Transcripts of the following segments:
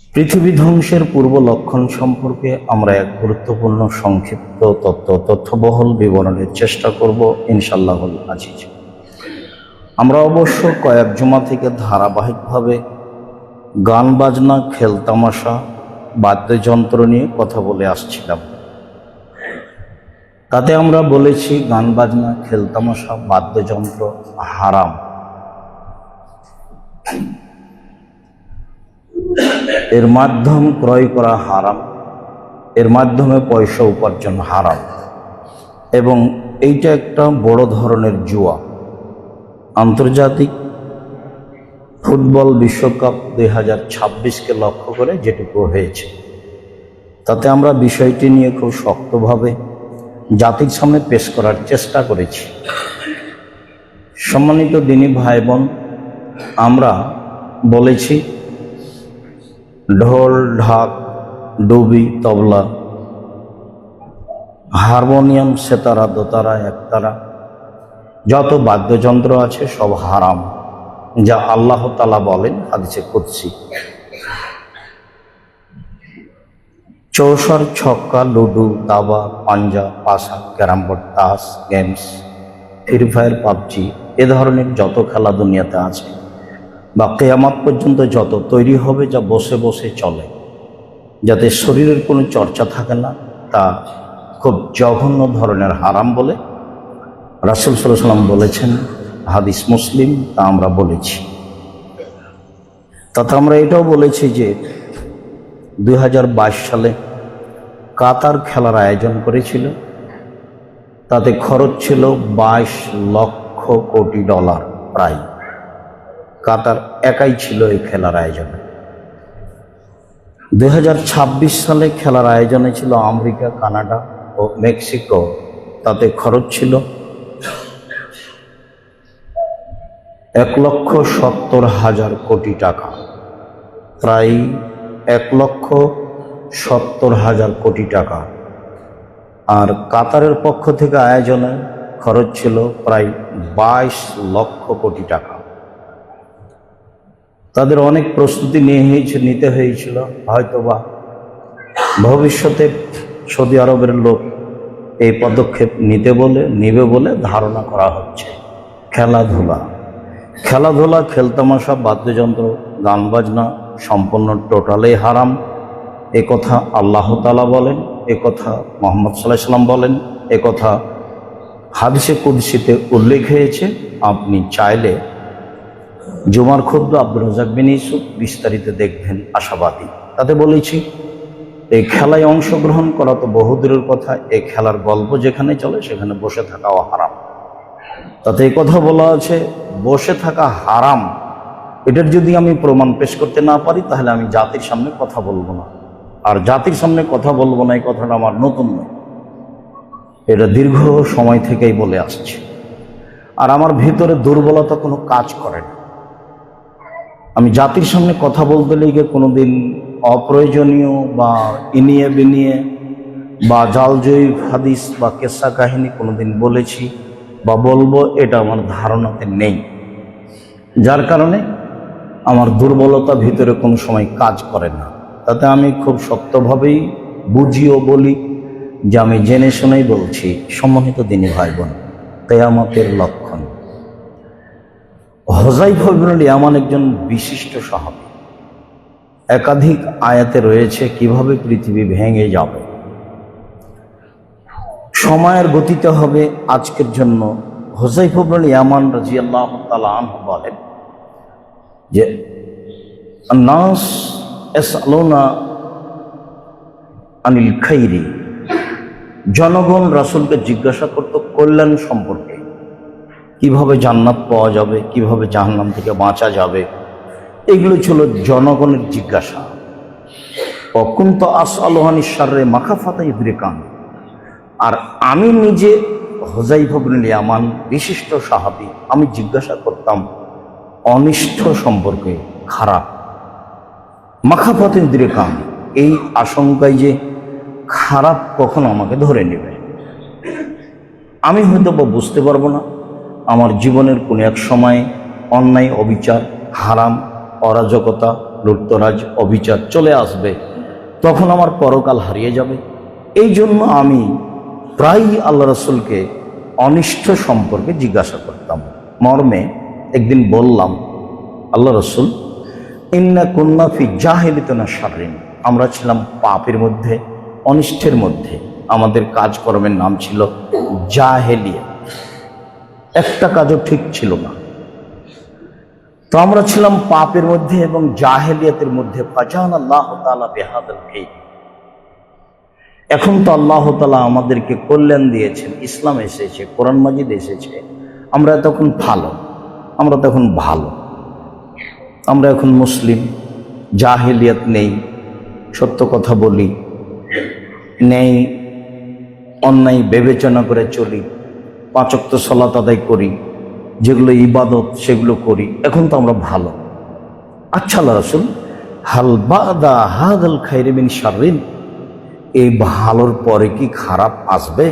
পৃথিবী ধ্বংসের পূর্ব লক্ষণ সম্পর্কে আমরা এক গুরুত্বপূর্ণ সংক্ষিপ্ত তথ্যবহুল বিবরণের চেষ্টা করব ইনশাআল্লাহুল আজিজ। আমরা অবশ্য কয়েক জুমা থেকে ধারাবাহিকভাবে গান বাজনা, খেলতামাশা, বাদ্যযন্ত্র নিয়ে কথা বলে আসছিলাম। তাতে আমরা বলেছি গান বাজনা, খেলতামাশা, বাদ্যযন্ত্র হারাম। এর মাধ্যম ক্রয় করা হারাম, এর মাধ্যমে পয়সা উপার্জন হারাম, এবং এইটা একটা বড় ধরনের জুয়া। আন্তর্জাতিক ফুটবল বিশ্বকাপ 2026কে লক্ষ্য করে যেটুকু হয়েছে, তাতে আমরা বিষয়টি নিয়ে খুব শক্তভাবে জাতির সামনে পেশ করার চেষ্টা করেছি। সম্মানিত দিনী ভাই বোন, আমরা বলেছি ঢোল, ঢাক, ডুবি, তবলা, হারমোনিয়াম, সেতারা, দোতারা, একতারা, যত বাদ্যযন্ত্র আছে সব হারাম, যা আল্লাহ তাআলা বলেন হাদিসে কুদসি। চৌসার, ছক্কা, লুডু, দাবা, পাঞ্জা, পাশা, ক্যারাম বোর্ড, তাস, গেমস, ফ্রি ফায়ার, পাবজি, এ ধরনের যত খেলা দুনিয়াতে আছে বা কিয়ামত পর্যন্ত যত তৈরি হবে, যা বসে বসে চলে, যাতে শরীরের কোনো চর্চা থাকে না, তা খুব জঘন্য ধরনের হারাম বলে রাসূল সাল্লাল্লাহু আলাইহি ওয়াসাল্লাম বলেছেন। হাদিস মুসলিম, তা আমরা বলেছি। তাতে আমরা এটাও বলেছি যে 2022 সালে কাতার খেলার আয়োজন করেছিল, তাতে খরচ ছিল $22 লক্ষ কোটি প্রায়। কাতার একাই ছিল এই খেলার আয়োজনে। 2026 সালে খেলার আয়োজনে ছিল আমেরিকা, কানাডা ও মেক্সিকো, তাতে খরচ ছিল $1,70,000 কোটি টাকা, প্রায় $1,70,000 কোটি টাকা। আর কাতারের পক্ষ থেকে আয়োজনে খরচ ছিল প্রায় 22 লক্ষ কোটি টাকা। তাদের অনেক প্রস্তুতি নিতে হয়েছিল, হয়তোবা ভবিষ্যতে সৌদি আরবের লোক এই পদক্ষেপ নিবে বলে ধারণা করা হচ্ছে। খেলাধুলা, খেলতামাশা, বাদ্যযন্ত্র, গান বাজনা সম্পূর্ণ টোটালি হারাম। এ কথা আল্লাহ তাআলা বলেন, এ কথা মুহাম্মদ সাল্লাল্লাহু আলাইহি ওয়াসাল্লাম বলেন, এ কথা হাদিসে কুদসিতে উল্লেখ হয়েছে। আপনি চাইলে জুমার খুতবা আব্দুর রাজ্জাক বিন ইউসুফ বিস্তারিত দেখবেন, আশাবাদী। তাতে বলেছি এই খেলায় অংশগ্রহণ করা তো বহুদূরের কথা, এই খেলার গল্প যেখানে চলে সেখানে বসে থাকাও হারাম। তাতে এই কথা বলা আছে বসে থাকা হারাম। এটার যদি আমি প্রমাণ পেশ করতে না পারি, তাহলে আমি জাতির সামনে কথা বলবো না। আর জাতির সামনে কথা বলবো না, এই কথাটা আমার নতুন নয়, এটা দীর্ঘ সময় থেকেই বলে আসছে। আর আমার ভিতরে দুর্বলতা কোনো কাজ করে না। আমি জাতির সামনে কথা বলতে লেগে কোনোদিন অপ্রয়োজনীয় বা ইনিয়ে বিনিয়ে বা জালজয়ী হাদিস বা কেসা কাহিনী কোনোদিন বলেছি বা বলবো, এটা আমার ধারণাতে নেই। যার কারণে আমার দুর্বলতা ভিতরে কোনো সময় কাজ করে না। তাতে আমি খুব শক্তভাবেই বুঝিও বলি যে আমি জেনে শুনেই বলছি। সম্মানিত দিনী ভাই বোন, কিয়ামতের লক্ষণ। হুযায়ফা ইবনুল ইয়ামান একজন বিশিষ্ট সাহাবী। একাধিক আয়াতে রয়েছে কিভাবে পৃথিবী ভেঙে যাবে। সময়ের গতিতে হবে আজকের জন্য। হুযায়ফা ইবনুল ইয়ামান রাদিয়াল্লাহু তাআলা আনহু বলেন যে নাস ইয়াসআলুনা আনিল খাইরি, জনগণ রাসূলকে জিজ্ঞাসা করত কল্যাণ সম্পর্কে, কিভাবে জান্নাত পাওয়া যাবে, কিভাবে জাহান্নাম থেকে বাঁচা যাবে। এগুলো ছিল জনগণের জিজ্ঞাসা। অকুন্ত আসআলু আনিশ শাররি মাখাফাতা ইদরিকান, আর আমি নিজে হুযায়ফা ইবনুল ইয়ামান বিশিষ্ট সাহাবী, আমি জিজ্ঞাসা করতাম অনিষ্ট সম্পর্কে, খারাপ। মাখাফাতা ইদরিকান, এই আশঙ্কায় যে খারাপ কখন আমাকে ধরে নেবে, আমি হয়তো বুঝতে পারবো না। আমার জীবনের কোনো এক সময় অন্যায়, অবিচার, হারাম, অরাজকতা, লুটতরাজ অবিচার চলে আসবে, তখন আমার পরকাল হারিয়ে যাবে। এই জন্য আমি প্রায়ই আল্লাহ রসুলকে অনিষ্ট সম্পর্কে জিজ্ঞাসা করতাম। মর্মে একদিন বললাম, আল্লাহ রসুল, ইন্না কুন্না ফি জাহিলিয়াতিন শাররিন, আমরা ছিলাম পাপের মধ্যে, অনিষ্টের মধ্যে। আমাদের কাজকর্মের নাম ছিল জাহেলিয়া, একটা কাজও ঠিক ছিল না। তো আমরা ছিলাম পাপের মধ্যে এবং জাহেলিয়াতের মধ্যে। ফাজানাল্লাহু তাআলা বিহাদাল খাইর, এখন তো আল্লাহ তাআলা আমাদেরকে কল্যাণ দিয়েছেন, ইসলাম এসেছে, কোরআন মাজিদ এসেছে, আমরা তখন ভালো, আমরা এখন মুসলিম, জাহেলিয়াত নেই, সত্য কথা বলি, নেই অন্যায় বিবেচনা করে চলি, 5 ওয়াক্ত সালাত আদায় করি, যেগুলো ইবাদত সেগুলো করি, এখন তো আমরা ভালো। আচ্ছা আল্লাহ রাসূল, হাল বাদা হাদাল খাইরি মিন শাররিন, এই ভালোর পরে কি খারাপ আসবে?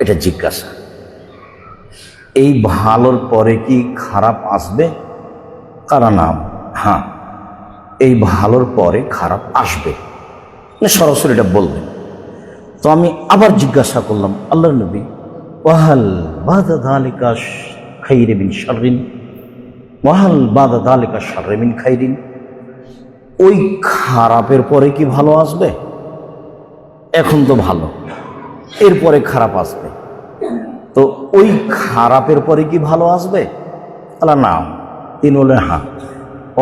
এটা জিজ্ঞাসা। এই ভালোর পরে কি খারাপ আসবে? কারণ হ্যাঁ, এই ভালোর পরে খারাপ আসবে, সরাসরি এটা বললেন। তো আমি আবার জিজ্ঞাসা করলাম, আল্লাহর নবী, ওয়াহাল বাদা যালিকা খাইরি মিন শাররিন, ওয়াহাল বাদা যালিকা শাররি মিন খাইরিন, ওই খারাপের পরে কি ভালো আসবে? এখন তো ভালো, এরপরে খারাপ আসবে, তো ওই খারাপের পরে কি ভালো আসবে? আল্লাহ না। তিনি বললেন, হ্যাঁ,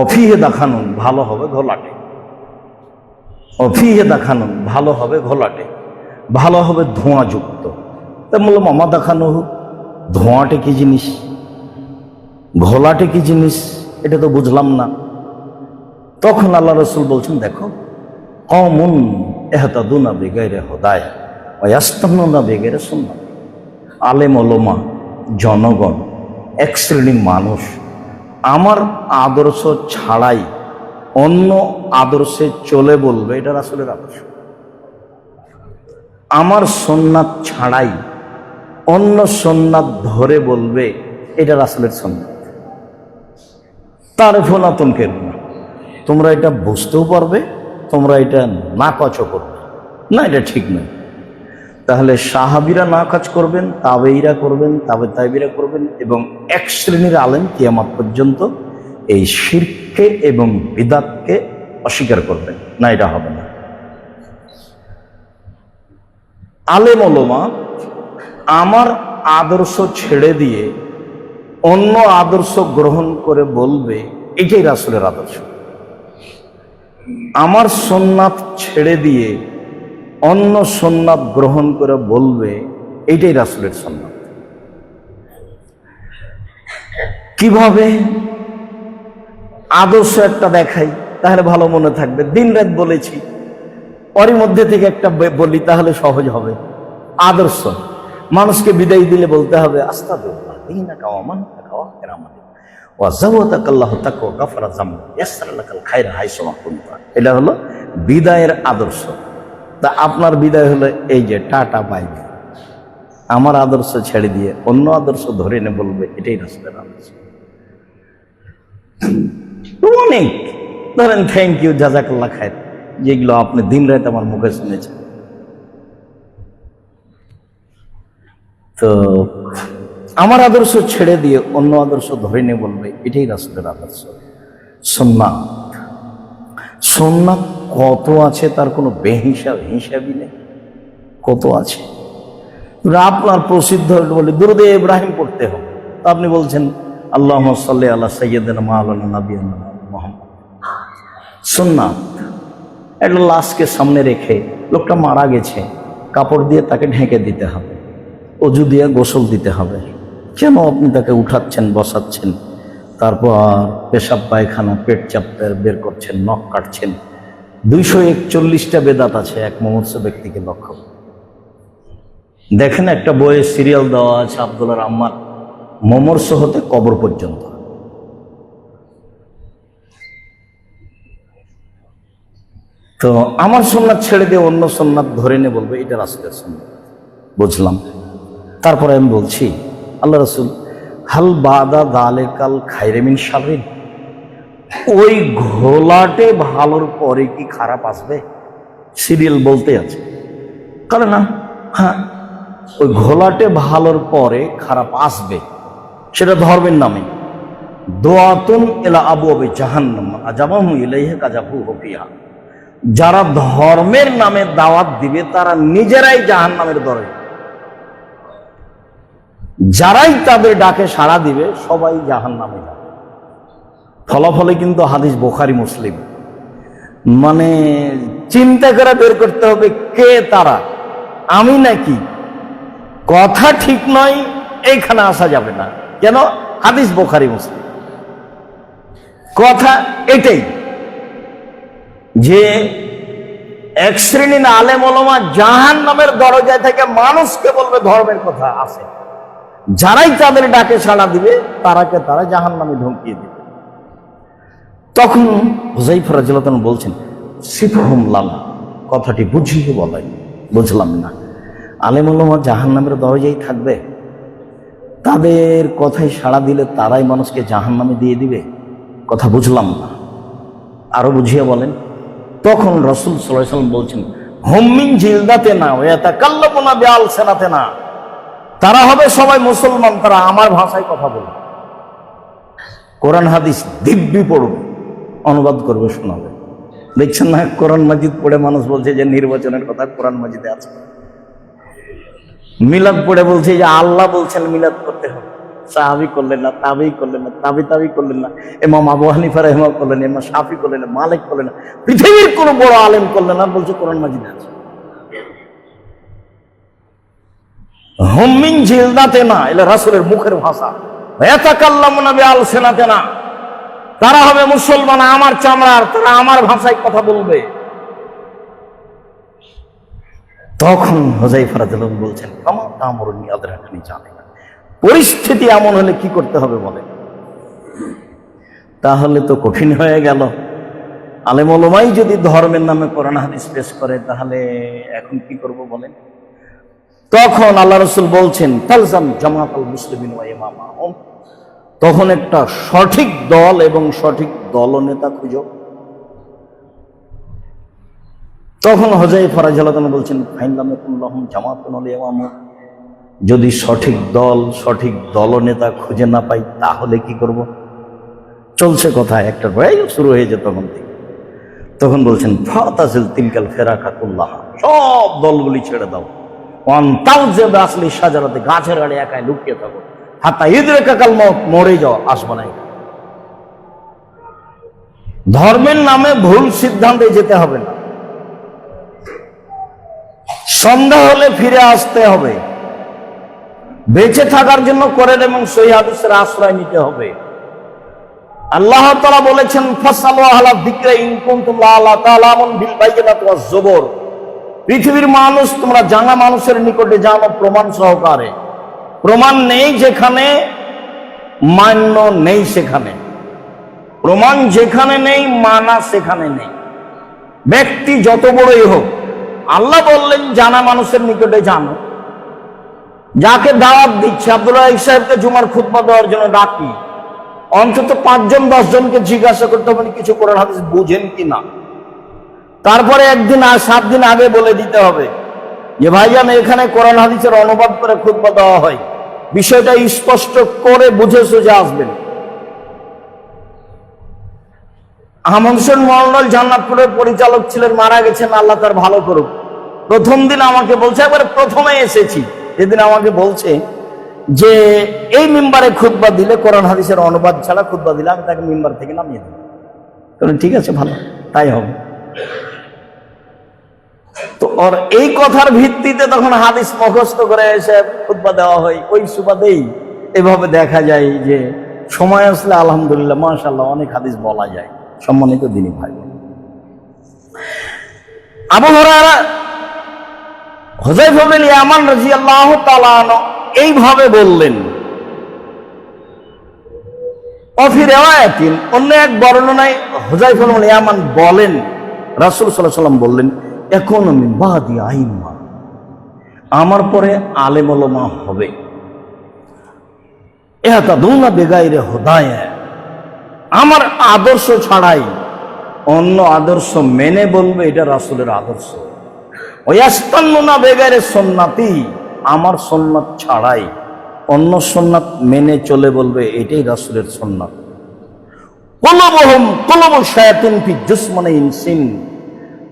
অফিহে দেখানুন, ভালো হবে ঘোলাটে, অফিহে দেখানুন, ভালো হবে ঘোলাটে, ভালো হবে ধোঁয়াযুক্ত। তা বললাম, মামা দেখানো হোক, ধোঁয়াটে কি জিনিস, ঘোলাটে কি জিনিস, এটা তো বুঝলাম না। তখন আল্লাহ রসুল বলছেন, দেখো, কওমুন ইহতাদুনা বিগাইরি হুদায়া ওয়া ইস্তানুনা বিগাইরি সুন্নাহ, আলেম ওলামা জনগণ এক শ্রেণীর মানুষ আমার আদর্শ ছাড়াই অন্য আদর্শে চলে বলবে, এটা রাসূলের আদর্শ। আমার সুন্নাত ছাড়াই অন্য সুন্নাত ধরে বলবে, এটা রাসূলের সুন্নাত। তারিফুনা তুনকিরুনা, তোমরা এটা বুঝতেও পারবে, তোমরা এটা নাকচও করবে না, এটা ঠিক নয়। তাহলে সাহাবীরা নাকাজ করবেন, তাবেঈরা করবেন, তাবেঈরা করবেন, এবং এক শ্রেণীর আলেম কিয়ামত পর্যন্ত এই শিরকে এবং বিদআতকে অস্বীকার করবেন না, এটা হবে না। আলেম ওলামা আমার আদর্শ ছেড়ে দিয়ে অন্য আদর্শ গ্রহণ করে বলবে, এটাই রাসূলের আদর্শ। আমার সুন্নাত ছেড়ে দিয়ে অন্য সুন্নাত গ্রহণ করে বলবে, এইটাই রাসূলের সুন্নাত। কিভাবে? আদর্শ একটা দেখাই, তাহলে ভালো মনে থাকবে, দিন রাত বলেছি, ওরই মধ্যে থেকে একটা বলি, তাহলে সহজ হবে। আদর্শ মানুষকে বিদায় দিলে বলতে হবে, আস্তাগফিরুল্লাহ দীনাকা ওয়া মানতাকা ওয়া কিরামানি ওয়া যাওয়াতাকাল্লাহু তাকওয়া গাফারা যামব ইয়াসসারালাকাল খায়রা হাইসুমা কুনতা, এটা হলো বিদায়ের আদর্শ। তা আপনার বিদায় হলো এই যে টাটা বাই বাই, আমার আদর্শ ছেড়ে দিয়ে অন্য আদর্শ ধরে নে বলবে, এটাই রাসূলের আদর্শ। অনেক ধরেন থ্যাংক ইউ, জাযাকাল্লাহ খায়র, যেগুলো আপনি দিন রাত আমার মুখে শুনেছেন। তো আমার আদর্শ ছেড়ে দিয়ে অন্য আদর্শ ধরে নে বলবে, এটাই রাসূলের আদর্শ। সুন্নাত, সুন্নাত কত আছে তার কোনো হিসাবই নেই, কত আছে। আপনার প্রসিদ্ধ বলে দুরূদে ইব্রাহিম পড়তে হবে, আপনি বলছেন আল্লাহুম্মা সাল্লি আলা সাইয়্যিদিনা মাওলানা নাবিয়িনা মুহাম্মদ। সুন্নাত একটা লাশকে সামনে রেখে, লোকটা মারা গেছে, কাপড় দিয়ে তাকে ঢেকে দিতে হবে, অজু দিয়ে গোসল দিতে হবে। কেন আপনি তাকে উঠাচ্ছেন, বসাচ্ছেন, তারপর পেশাব পায়খানা পেট চাপতে বের করছেন, নখ কাটছেন? 241টা বেদাত আছে এক মুমূর্ষু ব্যক্তিকে লক্ষ্য। দেখেন একটা বইয়ে সিরিয়াল দেওয়া আছে, আব্দুল্লাহ আম্মার মুমূর্ষু হতে কবর পর্যন্ত। তো আমার সুন্নাত ছেড়ে দিয়ে অন্য সুন্নাত ধরে নে বলবে, এটা রাসূলের সুন্নাত। বুঝলাম। তারপরে আমি বলছি, আল্লাহ রাসূল, হাল বাদা যালিকাল খায়রি মিন শাররিন, ওই ঘোলাটে ভালোর পরে কি খারাপ আসবে? সিরিয়াল বলতে আছে, কারণ না, হ্যাঁ, ওই ঘোলাটে ভালোর পরে খারাপ আসবে, সেটা ধর্মের নামে। দোয়াতুন ইলা আবওয়াবি জাহান্নাম আজাবাহু ইলাইহা কাযাবু ফিহা। যারা ধর্মের নামে দাওয়াত দিবে তারা নিজেরাই জাহান্নামের দরজা, যারাই তাদের ডাকে সাড়া দিবে সবাই জাহান্নামে যাবে। ফলাফলে কিন্তু হাদিস বুখারী মুসলিম। মানে চিন্তা করে বের করতে হবে কে তারা, আমি নাকি? কথা ঠিক নয়, এইখানে আসা যাবে না। কেন? হাদিস বুখারী মুসলিম। কথা এটাই যে এক শ্রেণীর আলেম ওলামা জাহান্নামের দরজায় থেকে মানুষকে বলবে ধর্মের কথা আছে, যারাই তাদের ডাকে সাড়া দিবে তারাকে তারা জাহান্নামে ঢুকিয়ে দিবে। তখন হুযায়ফা রাদিয়াল্লাহু আনহু বলছেন, সিফহুম লানা, কথাটি বুঝিয়ে বলেন। বুঝলাম না, আলেম ওলামা জাহান্নামের দরজায় থাকবে, তাদের কথায় সাড়া দিলে তারাই মানুষকে জাহান্নামে দিয়ে দিবে? কথা বুঝলাম না, আরো বুঝিয়ে বলেন। তখন রাসূল সাল্লাল্লাহু আলাইহি ওয়াসাল্লাম বলছেন, হুম মিন জিলদাতিনা ওয়া ইয়াতাকাল্লামুনা বিআলসিনাতিনা, তারা হবে সবাই মুসলমান, তারা আমার ভাষায় কথা বলবে, কোরআন হাদিস দিব্যি পড়বে, অনুবাদ করবে, শোনাবে। দেখছেন না, কোরআন মাজিদ পড়ে মানুষ বলছে যে নির্বাচনের কথা কোরআন মাজিদে আছে। মিলাদ পড়ে বলছে যে আল্লাহ বলছেন মিলাদ করতে হবে, সাহাবী করলেন না, তাবেঈ করলেন না, তাবেঈ করলেন না, ইমাম আবু হানিফা রাহিমাহুল্লাহ করলেন না, ইমাম শাফি করলেন না, মালিক করলেন না, পৃথিবীর কোন বড় আলেম করলেন না, বলছে কোরআন মাজিদে আছে। হুম মিন জিলদাতিনা, এটা রাসূলের মুখের ভাষা। ইয়াতাকাল্লামুনা বিআলসিনাতিনা, তারা হবে মুসলমান আমার চামড়ার, তারা আমার ভাষায় কথা বলবে। তখন হুযায়ফা রাদিয়াল্লাহু আনহু বলছেন, কামা তা'মুরুনি আদরাকনি জালিকা, পরিস্থিতি এমন হলে কি করতে হবে বলেন? তাহলে তো কঠিন হয়ে গেল। আলেম ওলামাই যদি ধর্মের নামে কোরআন হাদিস পেশ করে, তাহলে এখন কি করব বলেন? তখন আল্লাহ রাসূল বলছেন, তালজাম জামাআতুল মুসলিমিন ওয়া ইমামাহুম, তখন একটা সঠিক দল এবং সঠিক দলনেতা খুঁজো। তখন হুযায়ফা রাদিয়াল্লাহু আনহু বলছেন, ফাইন লাম ইয়াকুন লাহুম জামাআতুন ওয়া ইমামুন, যদি সঠিক দল সঠিক দলনেতা খুঁজে না পাই তাহলে কি করব? চলছে কথা, একটার পরে শুরু হয়েছে তখন থেকে। তখন বলছেন, ফাতাজিল তিলকাল ফিরাকা কুল্লাহা, সব দলগুলি ছেড়ে দাও, ওয়ান তাউজিব আসলি শাজারাতে, গাছের আড়ে একাই লুকিয়ে থাকো, হাত্তা ইদরাকাল মউত, মরে যাও, আসবে না। ধর্মের নামে ভুল সিদ্ধান্তে যেতে হবে না, সন্ধ্যা হলে ফিরে আসতে হবে, বেঁচে থাকার জন্য কোরআন এবং সহিহ হাদিসের আশ্রয় নিতে হবে। আল্লাহ তাআলা বলেছেন, ফাসালু আহলা যিকরি ইন কুনতুম লা তা'লামুন বিল বাইয়িনাতি ওয়াজ জুবুর, পৃথিবীর মানুষ তোমরা জানা মানুষের নিকটে জানো প্রমাণ সহকারে। প্রমাণ নেই যেখানে, মান্য নেই সেখানে, প্রমাণ যেখানে নেই, মানা সেখানে নেই। ব্যক্তি যত বড়ই হোক, আল্লাহ বললেন জানা মানুষের নিকটে জানো। যাকে দাওয়াত দিচ্ছে, আব্দুল রাজ্জাক সাহেবকে জুমার খুতবা দেওয়ার জন্য ডাকি, অন্তত 5-10 জনকে জিজ্ঞাসা করতে হবে কিছু কোরআন হাদিস বুঝেন কিনা। তারপরে 1 দিন আর 7 দিন আগে বলে দিতে হবে যে ভাইজান এখানে কোরআন হাদিসের অনুবাদ করে খুতবা দেওয়া হয়, বিষয়টা স্পষ্ট করে বুঝে সুঝে আসবেন। আহমদ হোসেন মন্ডল জান্নাতপুরের পরিচালক ছিলেন, মারা গেছেন, আল্লাহ তার ভালো করুক। প্রথম দিন আমাকে বলছে, একবারে প্রথমে এসেছি যেদিন, আমাকে বলছে যে এই মিম্বারে খুতবা দিলে কোরআন হাদিসের অনুবাদ ছাড়া খুতবা দিলে আমি তাকে মিম্বার থেকে নামিয়ে দেব। ঠিক আছে, ভালো, তাই হবে। তো ওর এই কথার ভিত্তিতে তখন হাদিস মুখস্থ করে এসে খুতবা দেওয়া হয়। ওই সুবাদেই এভাবে দেখা যায় যে সময় আসলে আলহামদুলিল্লাহ মাশাআল্লাহ অনেক হাদিস বলা যায়। সম্মানিত দিনী ভাই, আবু হুরায়রা হুযায়ফা বিন ইয়ামান রাদিয়াল্লাহু তাআলা আনহু এইভাবে বললেন। অফি রিওয়ায়াতিন, অন্য এক বর্ণনায় হুযায়ফা বিন ইয়ামান বলেন, রাসূল সাল্লাল্লাহু আলাইহি ওয়াসাল্লাম বললেন, এখন মিন বাদি আইম্মা, আমার পরে আলেম ওলামা হবে, ইহতাদুনা বিগাইরি হুদায়া, আমার আদর্শ ছাড়াই অন্য আদর্শ মেনে বলবে এটা রাসূলের আদর্শ। ওয়াস্তান্নুনা বেগাইরে সুন্নতি, আমার সুন্নাত ছাড়াই অন্য সুন্নাত মেনে চলে বলবে এটাই রাসূলের সুন্নাত। কুলুবুহুম কুলুবু শায়াতিন ফি জুসমানি ইনসিন,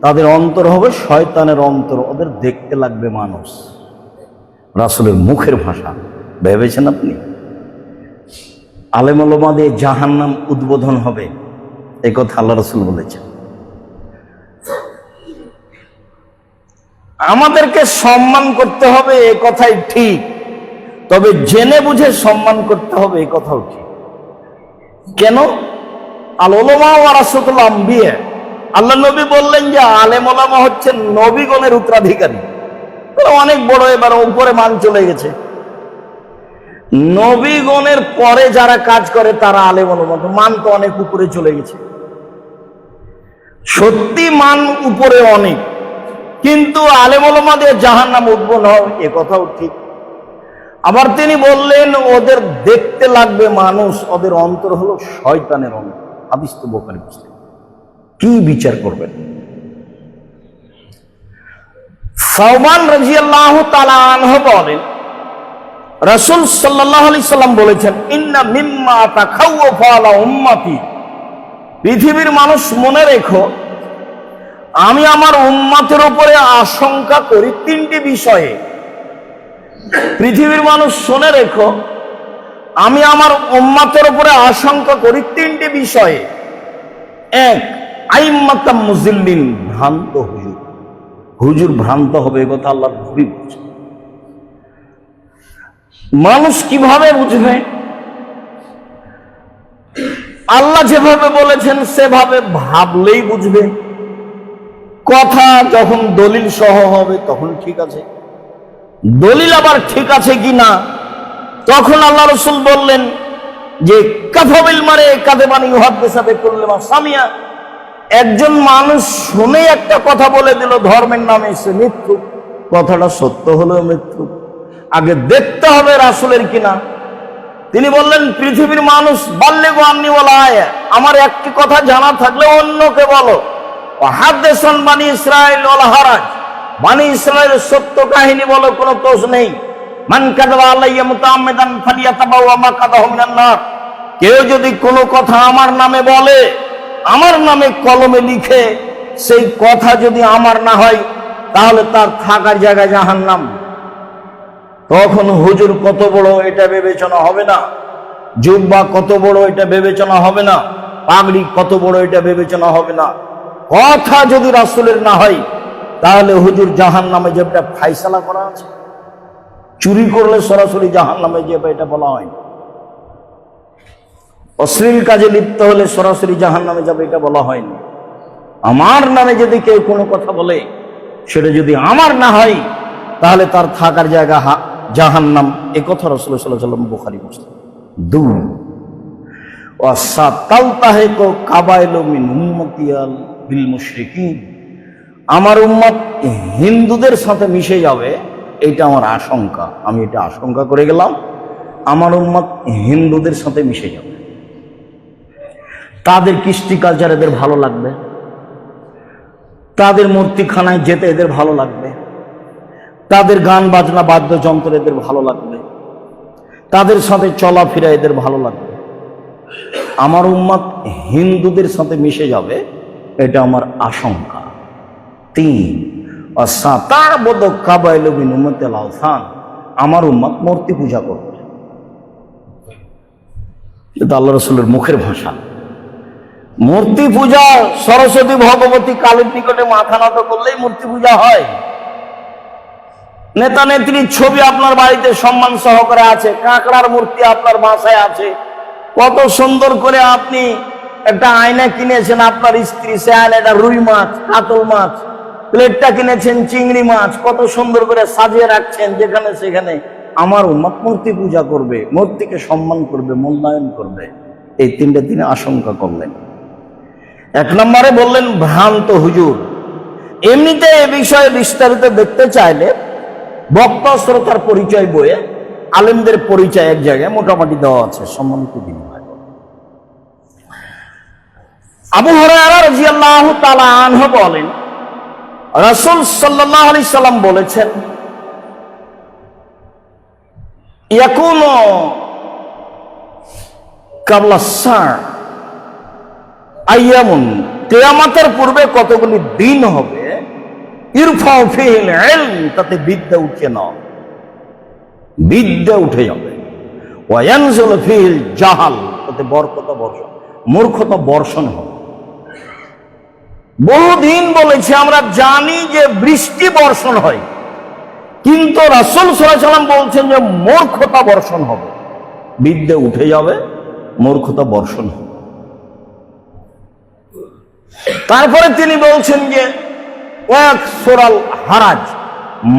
তাদের অন্তর হবে শয়তানের অন্তর, ওদের দেখতে লাগবে মানুষ। রাসূলের মুখের ভাষা ভেবেছেন আপনি? আলেম ওলামা দিয়ে জাহান্নাম উদ্বোধন হবে, এই কথা আল্লাহ রাসূল বলেছেন। আমাদেরকে সম্মান করতে হবে এ কথাই ঠিক, তবে জেনে বুঝে সম্মান করতে হবে এ কথাও ঠিক। কেন? আল উলামা ওয়ারাসাতুল আম্বিয়া, আল্লাহ নবী বললেন যে আলেম ওলামা হচ্ছেন নবীগণের উত্তরাধিকারী। অনেক বড় এবার উপরে মান চলে গেছে। নবীগণের পরে যারা কাজ করে তারা আলেম ওলামা, মান তো অনেক উপরে চলে গেছে। সত্যি মান উপরে অনেক, কিন্তু আলেম ওলামা দিয়ে জাহান্নাম উদ্বোধন হয় এ কথাও ঠিক। আবার তিনি বললেন ওদের দেখতে লাগবে মানুষ, ওদের অন্তর হলো শয়তানের অন্তর। হাদিস তো বুখারী মুসলিম। কি বিচার করবেন? সাওবান রাদিয়াল্লাহু তাআলা আনহু বলেন, রাসূল সাল্লাল্লাহু আলাইহি সাল্লাম বলেছেন, ইন্না মিম্মা তাখাওয়াফা আলা উম্মতি, পৃথিবীর মানুষ মনে রেখো আমি আমার উম্মতের উপরে আশঙ্কা করি তিনটি বিষয়ে। পৃথিবীর মানুষ শুনে রেখো আমি আমার উম্মতের উপরে আশঙ্কা করি তিনটি বিষয়ে। এক, আইম্মাতাম মুজিল্লিন, ভ্রান্ত হুজুর। হুজুর ভ্রান্ত হবে এ কথা আল্লাহর নবী বলেছেন। মানুষ কিভাবে বুঝবে? আল্লাহ যেভাবে বলেছেন সেভাবে ভাবলেই বুঝবে। কথা যখন দলিল সহ হবে তখন ঠিক আছে, দলিল আবার ঠিক আছে কিনা তখন আল্লাহ রাসূল বললেন যে কাফাবিল মারে কাদেবানি ইউহাদ্দিসাবে কুল্লামা সামিয়া, একজন মানুষ শুনে একটা কথা বলে দিল ধর্মের নামে, সে মৃত্যু। কথাটা সত্য হলেও মৃত্যু, আগে দেখতে হবে রাসূলের কিনা। তিনি বললেন পৃথিবীর মানুষ বাল্লিগু আন্নী ওয়ালা আয়া, আমার একটি কথা জানা থাকলে অন্যকে বলো। হাদ্দিসান বানি ইসরাঈল ওয়ালা হারাজ, বানি ইসরাঈলের সত্য কাহিনী বলো, কোনো দোষ নেই। মান কাযাবা আলাইয়া মুতাআম্মিদান ফালিয়াতাবাওয়া মাকাদাহু মিনান নার, কেউ যদি কোনো কথা আমার নামে বলে, আমার নামে কলমে লিখে, সেই কথা যদি আমার না হয় তাহলে তার থাকার জায়গা জাহান্নাম। তখন হুজুর কত বড় এটা বিবেচনা হবে না, জুব্বা কত বড় এটা বিবেচনা হবে না, পাগড়ি কত বড় এটা বিবেচনা হবে না। কথা যদি রাসূলের না হয় তাহলে হুজুর জাহান্নামে যেটা ফায়সালা করা আছে। চুরি করলে সরাসরি জাহান্নামে যাবে এটা বলা হয় না। অশ্লীল কাজে লিপ্ত হলে সরাসরি জাহান্নামে যাবে এটা বলা হয়নি। আমার নামে যদি কেউ কোনো কথা বলে সেটা যদি আমার না হয় তাহলে তার থাকার জায়গা জাহান্নাম, এ কথা রাসূল সাল্লাল্লাহু আলাইহি ওয়াসাল্লাম বুখারী মুসলিম। দুই, ওয়াসাতালতাহিকু কাবাইলু মিন উম্মতিয়াল বিল মুশরিকিন, আমার উম্মত হিন্দুদের সাথে মিশে যাবে, এটা আমার আশঙ্কা। আমি এটা আশঙ্কা করে গেলাম, আমার উম্মত হিন্দুদের সাথে মিশে যাবে। তাদের কৃষ্টি কালচার এদের ভালো লাগবে, তাদের মূর্তিখানায় যেতে এদের ভালো লাগবে, তাদের গান বাজনা বাদ্যযন্ত্র এদের ভালো লাগবে, তাদের সাথে চলাফেরা এদের ভালো লাগবে। আমার উম্মত হিন্দুদের সাথে মিশে যাবে, এটা আমার আশঙ্কা। তিন, ওয়াসাতা'বুদু কাবাইলু মিন উম্মাতিল আওসান, আমার উম্মত মূর্তি পূজা করবে। এটা আল্লাহ রাসূলের মুখের ভাষা। মূর্তি পূজা, সরস্বতী ভগবতী কালীর নিকটে মাথা নত করলেই মূর্তি পূজা হয়। নেতা নেত্রীর ছবি আপনার বাড়িতে সম্মান সহকারে আছে, কাঁকড়ার মূর্তি আপনার বাসায় আছে, কত সুন্দর করে আপনি একটা আয়না কিনেছেন আপনার স্ত্রী, সে আয়নাটা রুই মাছ, কাতল মাছ, প্লেটটা কিনেছেন চিংড়ি মাছ, কত সুন্দর করে সাজিয়ে রাখছেন যেখানে সেখানে। আমার উম্মত মূর্তি পূজা করবে, মূর্তিকে সম্মান করবে, মূল্যায়ন করবে। এই তিনটে তিনি আশঙ্কা করলেন। এক নম্বরে বললেন ভ্রান্ত হুজুর। এমনিতে এ বিষয়ে বিস্তারিত দেখতে চাইলে বক্তা শ্রোতার পরিচয় বইয়ে আলেমদের পরিচয় এক জায়গায় মোটামুটি দেওয়া আছে, সম্মানিত বিনিময়। আবু হুরায়রা রাদিয়াল্লাহু তাআলা আনহু বলেন, রাসূল সাল্লাল্লাহু আলাইহি সাল্লাম বলেছেন, ইয়াকুনু কাবলা সা আইয়ামুন, কিয়ামতের পূর্বে কতগুলি দিন হবে, ইরফাউ ফিহিল ইলম, তাতে বিদ্যা উঠে না, বিদ্যা উঠে যাবে, ওয়া ইয়ানজুলু ফিহিল জাহাল, তাতে বরকত বর্ষণ, মূর্খতা বর্ষণ হবে। বহুদিন বলেছে, আমরা জানি যে বৃষ্টি বর্ষণ হয়, কিন্তু রাসূল সাল্লাল্লাহু আলাইহি সাল্লাম বলছেন যে মূর্খতা বর্ষণ হবে, বিদ্যা উঠে যাবে, মূর্খতা বর্ষণ হবে। তারপরে তিনি বলছেন যে ওয়াকসুরাল হারাজ,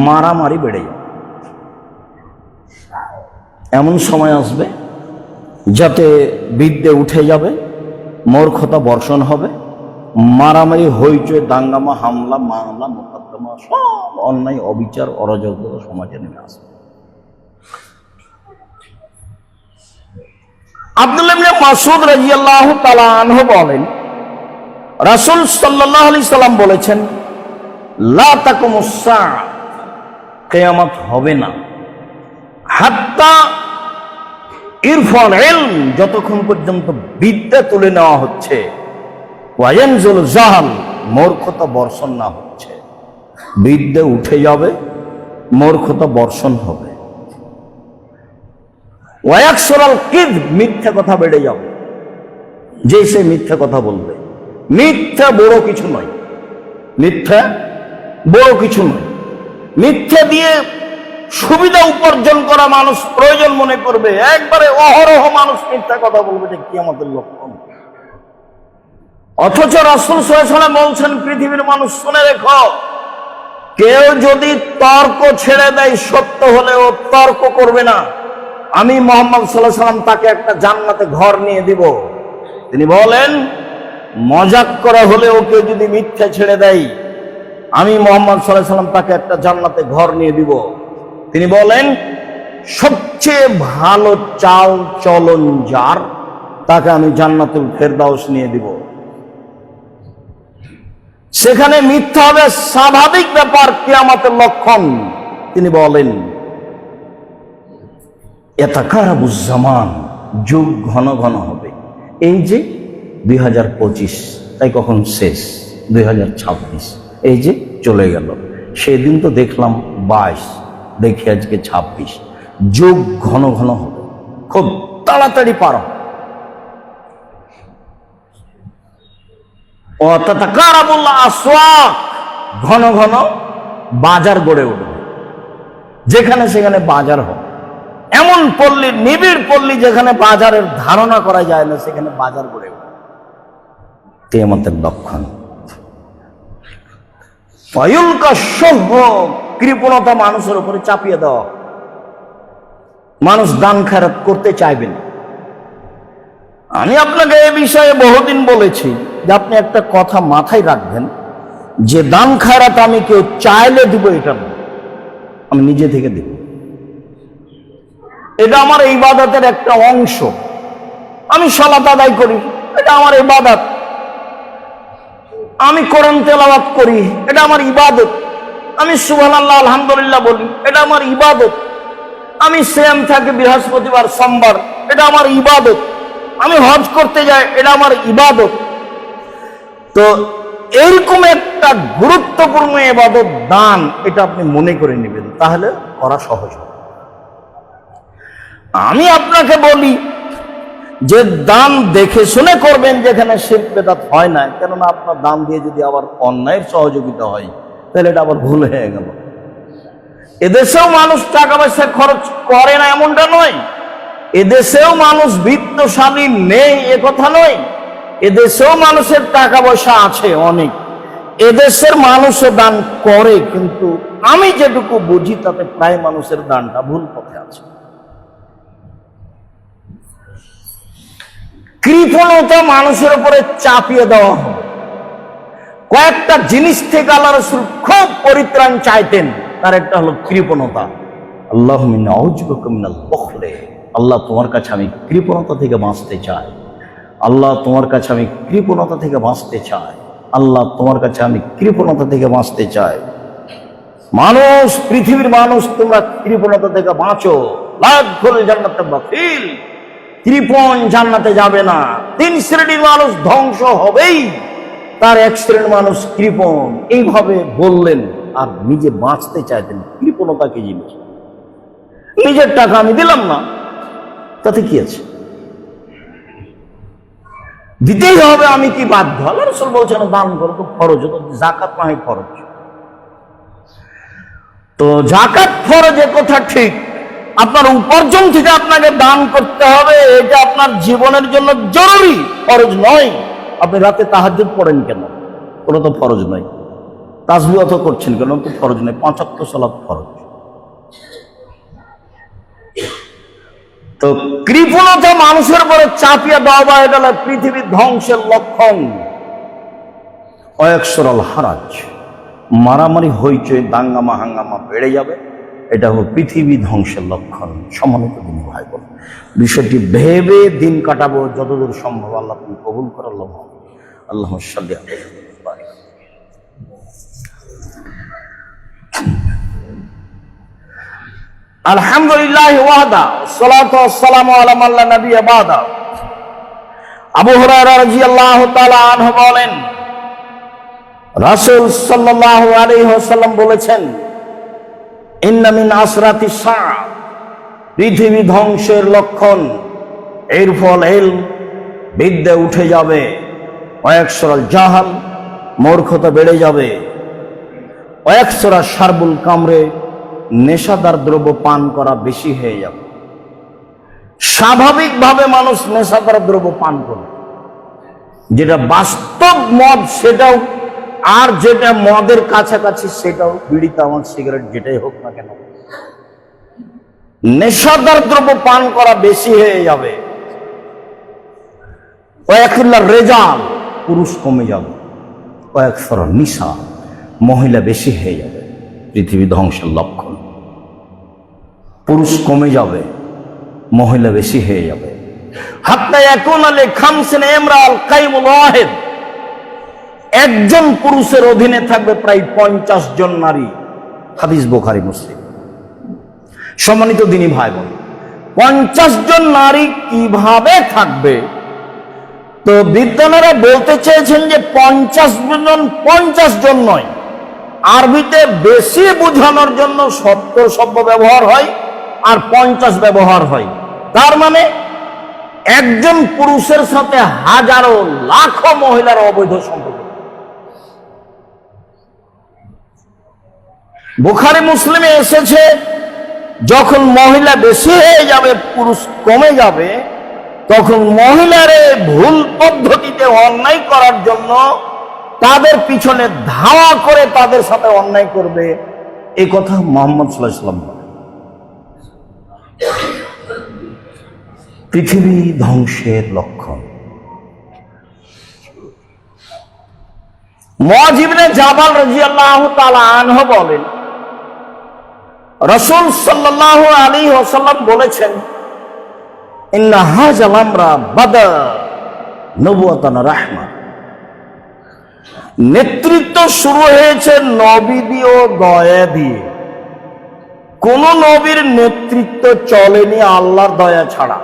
মারামারি বেড়ে যাবে। এমন সময় আসবে যাতে বিদ্যে উঠে যাবে, মূর্খতা বর্ষণ হবে, মারামারি, হইচই, দাঙ্গামা, হামলা, মামলা, মোকদ্দমা, সব অন্যায়, অবিচার, অরাজকতা সমাজে নেমে আসবে। আব্দুল্লাহ ইবনে মাসউদ রাদিয়াল্লাহু তাআলা আনহু বলেন, রাসূল সাল্লাল্লাহু আলাইহি সাল্লাম বলেছেন, লা তাকুমুস সাআ, কিয়ামত হবে না, হাত্তা ইরফাল ইলম, যতক্ষণ পর্যন্ত বিদ্যা তুলে নেওয়া হচ্ছে, ওয়া ইয়ানজুল জাহাল, মূর্খতা বর্ষণ না হচ্ছে। বিদ্যা উঠে যাবে, মূর্খতা বর্ষণ হবে। ওয়া ইয়াকসুরাল কিযব, মিথ্যা কথা বেড়ে যাবে, যে সে মিথ্যা কথা বলবে। মিথ্যা বড় কিছু নয়, মিথ্যা বড় কিছু নয়। মিথ্যা দিয়ে সুবিধা উপার্জন করা মানুষ প্রয়োজন মনে করবে, একবারে অহরহ মানুষ মিথ্যা কথা বলবে, যে কি আমাদের লক্ষণ। অথচ রাসূল সাল্লাল্লাহু আলাইহি ওয়াসাল্লাম বলছেন, পৃথিবীর মানুষ শুনে রেখো, কেউ যদি তর্ক ছেড়ে দেয়, সত্য হলেও তর্ক করবে না, আমি মুহাম্মদ সাল্লাল্লাহু আলাইহি ওয়াসাল্লাম তাকে একটা জান্নাতে ঘর নিয়ে দিব। তিনি বলেন, মজাক করা হলেও কেউ যদি মিথ্যা ছেড়ে দেয়, আমি মুহাম্মদ সাল্লাল্লাহু আলাইহি ওয়াসাল্লাম তাকে একটা জান্নাতে ঘর নিয়ে দিব। তিনি বলেন, সবচেয়ে ভালো চাল চলন যার, তাকে আমি জান্নাতুল ফেরদাউস নিয়ে দিব। সেখানে মিথ্যা হবে স্বাভাবিক ব্যাপার, কিয়ামতের লক্ষণ। তিনি বলেন, ইয়াতাকারাবুজ জামান, যুগ ঘন ঘন হবে। এই যে 2025, তাই কখন শেষ? 2026, এই যে চলে গেল। সেদিন তো দেখলাম 22, দেখি আজকে 26। যুগ ঘন ঘন হবে, খুব তাড়াতাড়ি পার হবে। ঘন ঘন বাজার গড়ে উঠবে, যেখানে সেখানে বাজার হবে। এমন পল্লী, নিবিড় পল্লী, যেখানে বাজারের ধারণা করা যায় না, সেখানে বাজার গড়ে উঠবে। কিয়ামতের লক্ষণ। কৃপণতা মানুষের উপরে চাপিয়ে দেওয়া, মানুষ দান খেরাত করতে চাইবে না। আমি আপনাকে এ বিষয়ে বহুদিন বলেছি যে আপনি একটা কথা মাথায় রাখবেন, যে দান খায়রাত আমি কেউ চাইলে দিব, এটা না, আমি নিজে থেকে দেব। এটা আমার ইবাদতের একটা অংশ। আমি সালাত আদায় করি, এটা আমার ইবাদত। আমি কোরআন তেলাওয়াত করি, এটা আমার ইবাদত। আমি সুবহানাল্লাহ আলহামদুলিল্লাহ বলি, এটা আমার ইবাদত। আমি সিয়াম থাকি বৃহস্পতিবার সোমবার, এটা আমার ইবাদত। আমি হজ করতে যাই, এটা আমার ইবাদত। তো এইরকম একটা গুরুত্বপূর্ণ ইবাদত দান, এটা আপনি মনে করে নেবেন, তাহলে করা সহজ হবে। আমি আপনাকে বলি যে দান দেখে শুনে করবেন, যেখানে শিরক বিদআত হয় না, কেননা আপনার দান দিয়ে যদি আবার অন্যায়ের সহযোগিতা হয়, তাহলে এটা আবার ভুল হয়ে গেল। এদেশেও মানুষ টাকা পয়সা খরচ করে না এমনটা নয়, এদেশেও মানুষ বিত্তশালী নেই এ কথা নয়, এদেশেও মানুষের টাকা পয়সা আছে অনেক, এদেশের মানুষও দান করে, কিন্তু আমি যেটুকু বুঝি তাতে প্রায় মানুষের দানটা ভুল পথে আছে। কৃপণতা মানুষের উপরে চাপিয়ে দেওয়া হবে। কয়েকটা জিনিস থেকে আল্লাহ রাসূল খুব পরিত্রাণ চাইতেন, তার একটা হলো কৃপণতা। আল্লাহুম্মা ইন্নী আউযু বিকা মিনাল বুখলি, আল্লাহ তোমার কাছে আমি কৃপণতা থেকে বাঁচতে চাই। আল্লাহ তোমার কাছে আমি কৃপণতা থেকে বাঁচতে চাই, আল্লাহ তোমার কাছে আমি কৃপণতা থেকে বাঁচতে চাই। মানুষ, পৃথিবীর মানুষ, তোমরা কৃপণতা থেকে বাঁচো। লাদখুল জান্নাতে বাখিল, কৃপণ জান্নাতে যাবে না। 3 শ্রেণীর মানুষ ধ্বংস হবেই, তার 1 শ্রেণীর মানুষ কৃপণ। এইভাবে বললেন আর নিজে বাঁচতে চাইতেন। কৃপণতা কি জিনিস? নিজের টাকা আমি দিলাম না, তাতে কি আছে? দিতেই হবে, আমি কি বাধ্য? আল্লাহ রাসূল বলছেন দান করো তো ফরজ, যাকাত নয় ফরজ। তো যাকাত ফরজ, এ কথা ঠিক। আপনার উপার্জন থেকে আপনাকে দান করতে হবে, এটা আপনার জীবনের জন্য জরুরি, ফরজ নয়। আপনি রাতে তাহাজ্জুদ পড়েন কেন? ওটা তো ফরজ নয়। তাসবিহ তো করছেন কেন? তো ফরজ নয়। 5 ওয়াক্ত সালাত ফরজ। তো কৃপণতা মানুষের উপরে চাপিয়ে দেওয়া, এটা পৃথিবীর ধ্বংসের লক্ষণ। অয়কসরাল হারাজ, মারামারি, হইচই, দাঙ্গামা হাঙ্গামা বেড়ে যাবে, এটা হলো পৃথিবী ধ্বংসের লক্ষণ। সম্মানিত দিন ভাই বোন, বিষয়টি ভেবে দিন কাটাবো যতদূর সম্ভব। আল্লাহ তুমি কবুল করো। আল্লাহ সাল্লি আলাইহি। আলহামদুলিল্লাহ ওয়াহদা, সালাতু ওয়াসসালামু আলা মান লা নাবিয়্যা বাদা। আবু হুরায়রা রাদিয়াল্লাহু তাআলা আনহু বলেন, রাসূল সাল্লাল্লাহু আলাইহি ওয়াসাল্লাম বলেছেন, ইন্না মিন আসরাতিস সাআ, পৃথিবী ধ্বংসের লক্ষণ। এর ফল ইলম, বিদ্যা উঠে যাবে। ওয়াকসরাল জাহাল, মূর্খতা বেড়ে যাবে। ওয়াকসরা শারবুল কামরে, নেশাদার দ্রব্য পান করা বেশি হয়ে যাবে। স্বাভাবিকভাবে মানুষ নেশাদার দ্রব্য পান করে, যেটা বাস্তব মদ সেটাও, আর যেটা মদের কাছাকাছি সেটাও, বিড়ি, তামাক, সিগারেট, যেটাই হোক না কেন, নেশাদার দ্রব্য পান করা বেশি হয়ে যাবে। ওয়াকিল্লার রেজাল, পুরুষ কমে যাবে। ওয়াকসরা নিসা, মহিলা বেশি হয়ে যাবে। পৃথিবী ধ্বংসের লক্ষণ। পুরুষ কমে যাবে, মহিলা বেশি হয়ে যাবে। হাত্তা ইয়াকুনা লি খামসিন ইমরাল কাইমুল ওয়াহিদ, একজন পুরুষের অধীনে থাকবে প্রায় 50 জন নারী। হাদিস বুখারী মুসলিম। সম্মানিত দিনী ভাই বোন, 50 জন নারী কিভাবে থাকবে? তো বিদ্বানেরা বলতে চেয়েছেন যে 50 জন নয়, আরবিতে বেশি বোঝানোর জন্য 70 শব্দ ব্যবহার হয় আর 50 ব্যবহার হয়। তার মানে একজন পুরুষের সাথে হাজারো লাখো মহিলার অবৈধ সম্পর্ক। বুখারী মুসলিমে এসেছে, যখন মহিলা বেশি হয়ে যাবে, পুরুষ কমে যাবে, তখন মহিলারে ভুল পদ্ধতিতে অন্যায় করার জন্য তাদের পিছনে ধাওয়া করে তাদের সাথে অন্যায় করবে। এই কথা মুহাম্মদ সাল্লাল্লাহু আলাইহি ওয়াসাল্লাম বলেন। পৃথিবী ধ্বংসের লক্ষণ। মুআয ইবনে জাবাল রাদিয়াল্লাহু তাআলা আনহু বলেন, রাসূল সাল্লাল্লাহু আলাইহি ওয়াসাল্লাম বলেছেন, ইন্না হাযাল আমরা বাদা নবুওয়াতান রাহমা, নেতৃত্ব শুরু হয়েছে নবী দিয়ে ও দয়া দিয়ে। কোন নবীর নেতৃত্ব চলেনি আল্লাহর দয়া ছাড়া।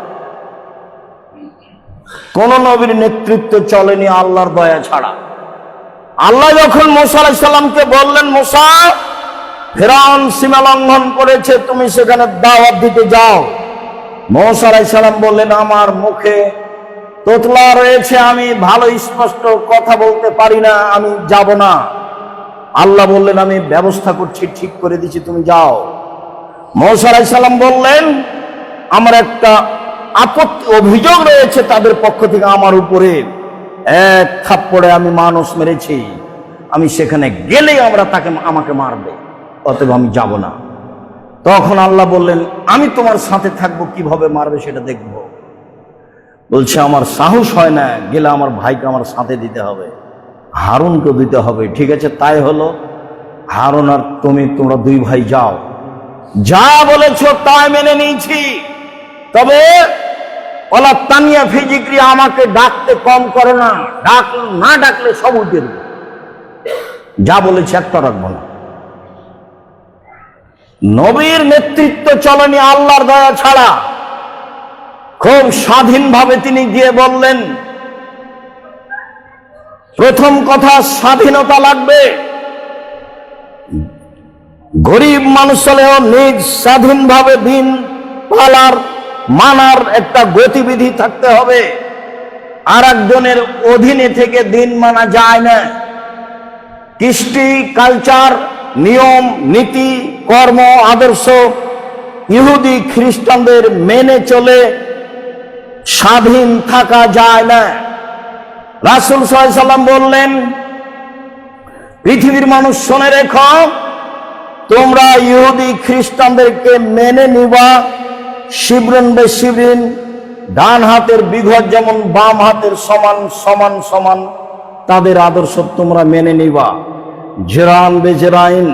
কোন নবীর নেতৃত্ব চলেনি আল্লাহর দয়া ছাড়া। আল্লাহ যখন মুসা আলাইহিস সালামকে বললেন, মুসা, ফিরআউন সীমা লঙ্ঘন করেছে, তুমি সেখানে দাওয়াত দিতে যাও। মুসা আলাইহিস সালাম বললেন, আমার মুখে তোতলা রয়েছে, আমি ভালো স্পষ্ট কথা বলতে পারি না, আমি যাব না। আল্লাহ বললেন, আমি ব্যবস্থা করছি, ঠিক করে দিচ্ছি, তুমি যাও। মুসা আলাইহিস সালাম বললেন, আমার একটা আপত্তি, অভিযোগ রয়েছে তাদের পক্ষ থেকে আমার উপরে। 1 থাপ্পড়ে আমি মানুষ মেরেছি, আমি সেখানে গেলেই আমাকে মারবে, অতএব আমি যাব না। তখন আল্লাহ বললেন, আমি তোমার সাথে থাকবো, কিভাবে মারবে সেটা দেখব। বলছে, আমার সাহস হয় না, গেলে আমার ভাইকে আমার সাথে দিতে হবে, হারুনকে দিতে হবে। ঠিক আছে, তাই হলো। হারুন আর তোমরা 2 ভাই যাও, যা বলেছ তাই মেনে নিয়েছি। তবে ওলা তানিয়া ফিজিক্রি, আমাকে ডাকতে কম করো না, না ডাকলে সব উঠে দেবে। যা বলেছে একটা রাখবো না। নবীর নেতৃত্ব চলেনি আল্লাহর দয়া ছাড়া। খুব স্বাধীনভাবে তিনি গিয়ে বললেন, প্রথম কথা স্বাধীনতা লাগবে। গরিব মানুষ হলেও নিজ স্বাধীনভাবে দিন পালার মানার একটা গতিবিধি থাকতে হবে। আর একজনের অধীনে থেকে দিন মানা যায় না। কৃষ্টি, কালচার, নিয়ম, নীতি, কর্ম, আদর্শ ইহুদি খ্রিস্টানদের মেনে চলে স্বাধীন থাকা যায় না। রাসূল সাল্লাল্লাহু আলাইহি ওয়াসাল্লাম বললেন, পৃথিবীর মানুষ শুনে রেখো, তোমরা ইহুদি খ্রিস্টানদেরকে মেনে নিবা শিবরিন বে শিবরিন, ডান হাতের বিঘত যেমন বাম হাতের সমান সমান সমান, তাদের আদর্শ তোমরা মেনে নিবা। জেরান বে জেরাইন,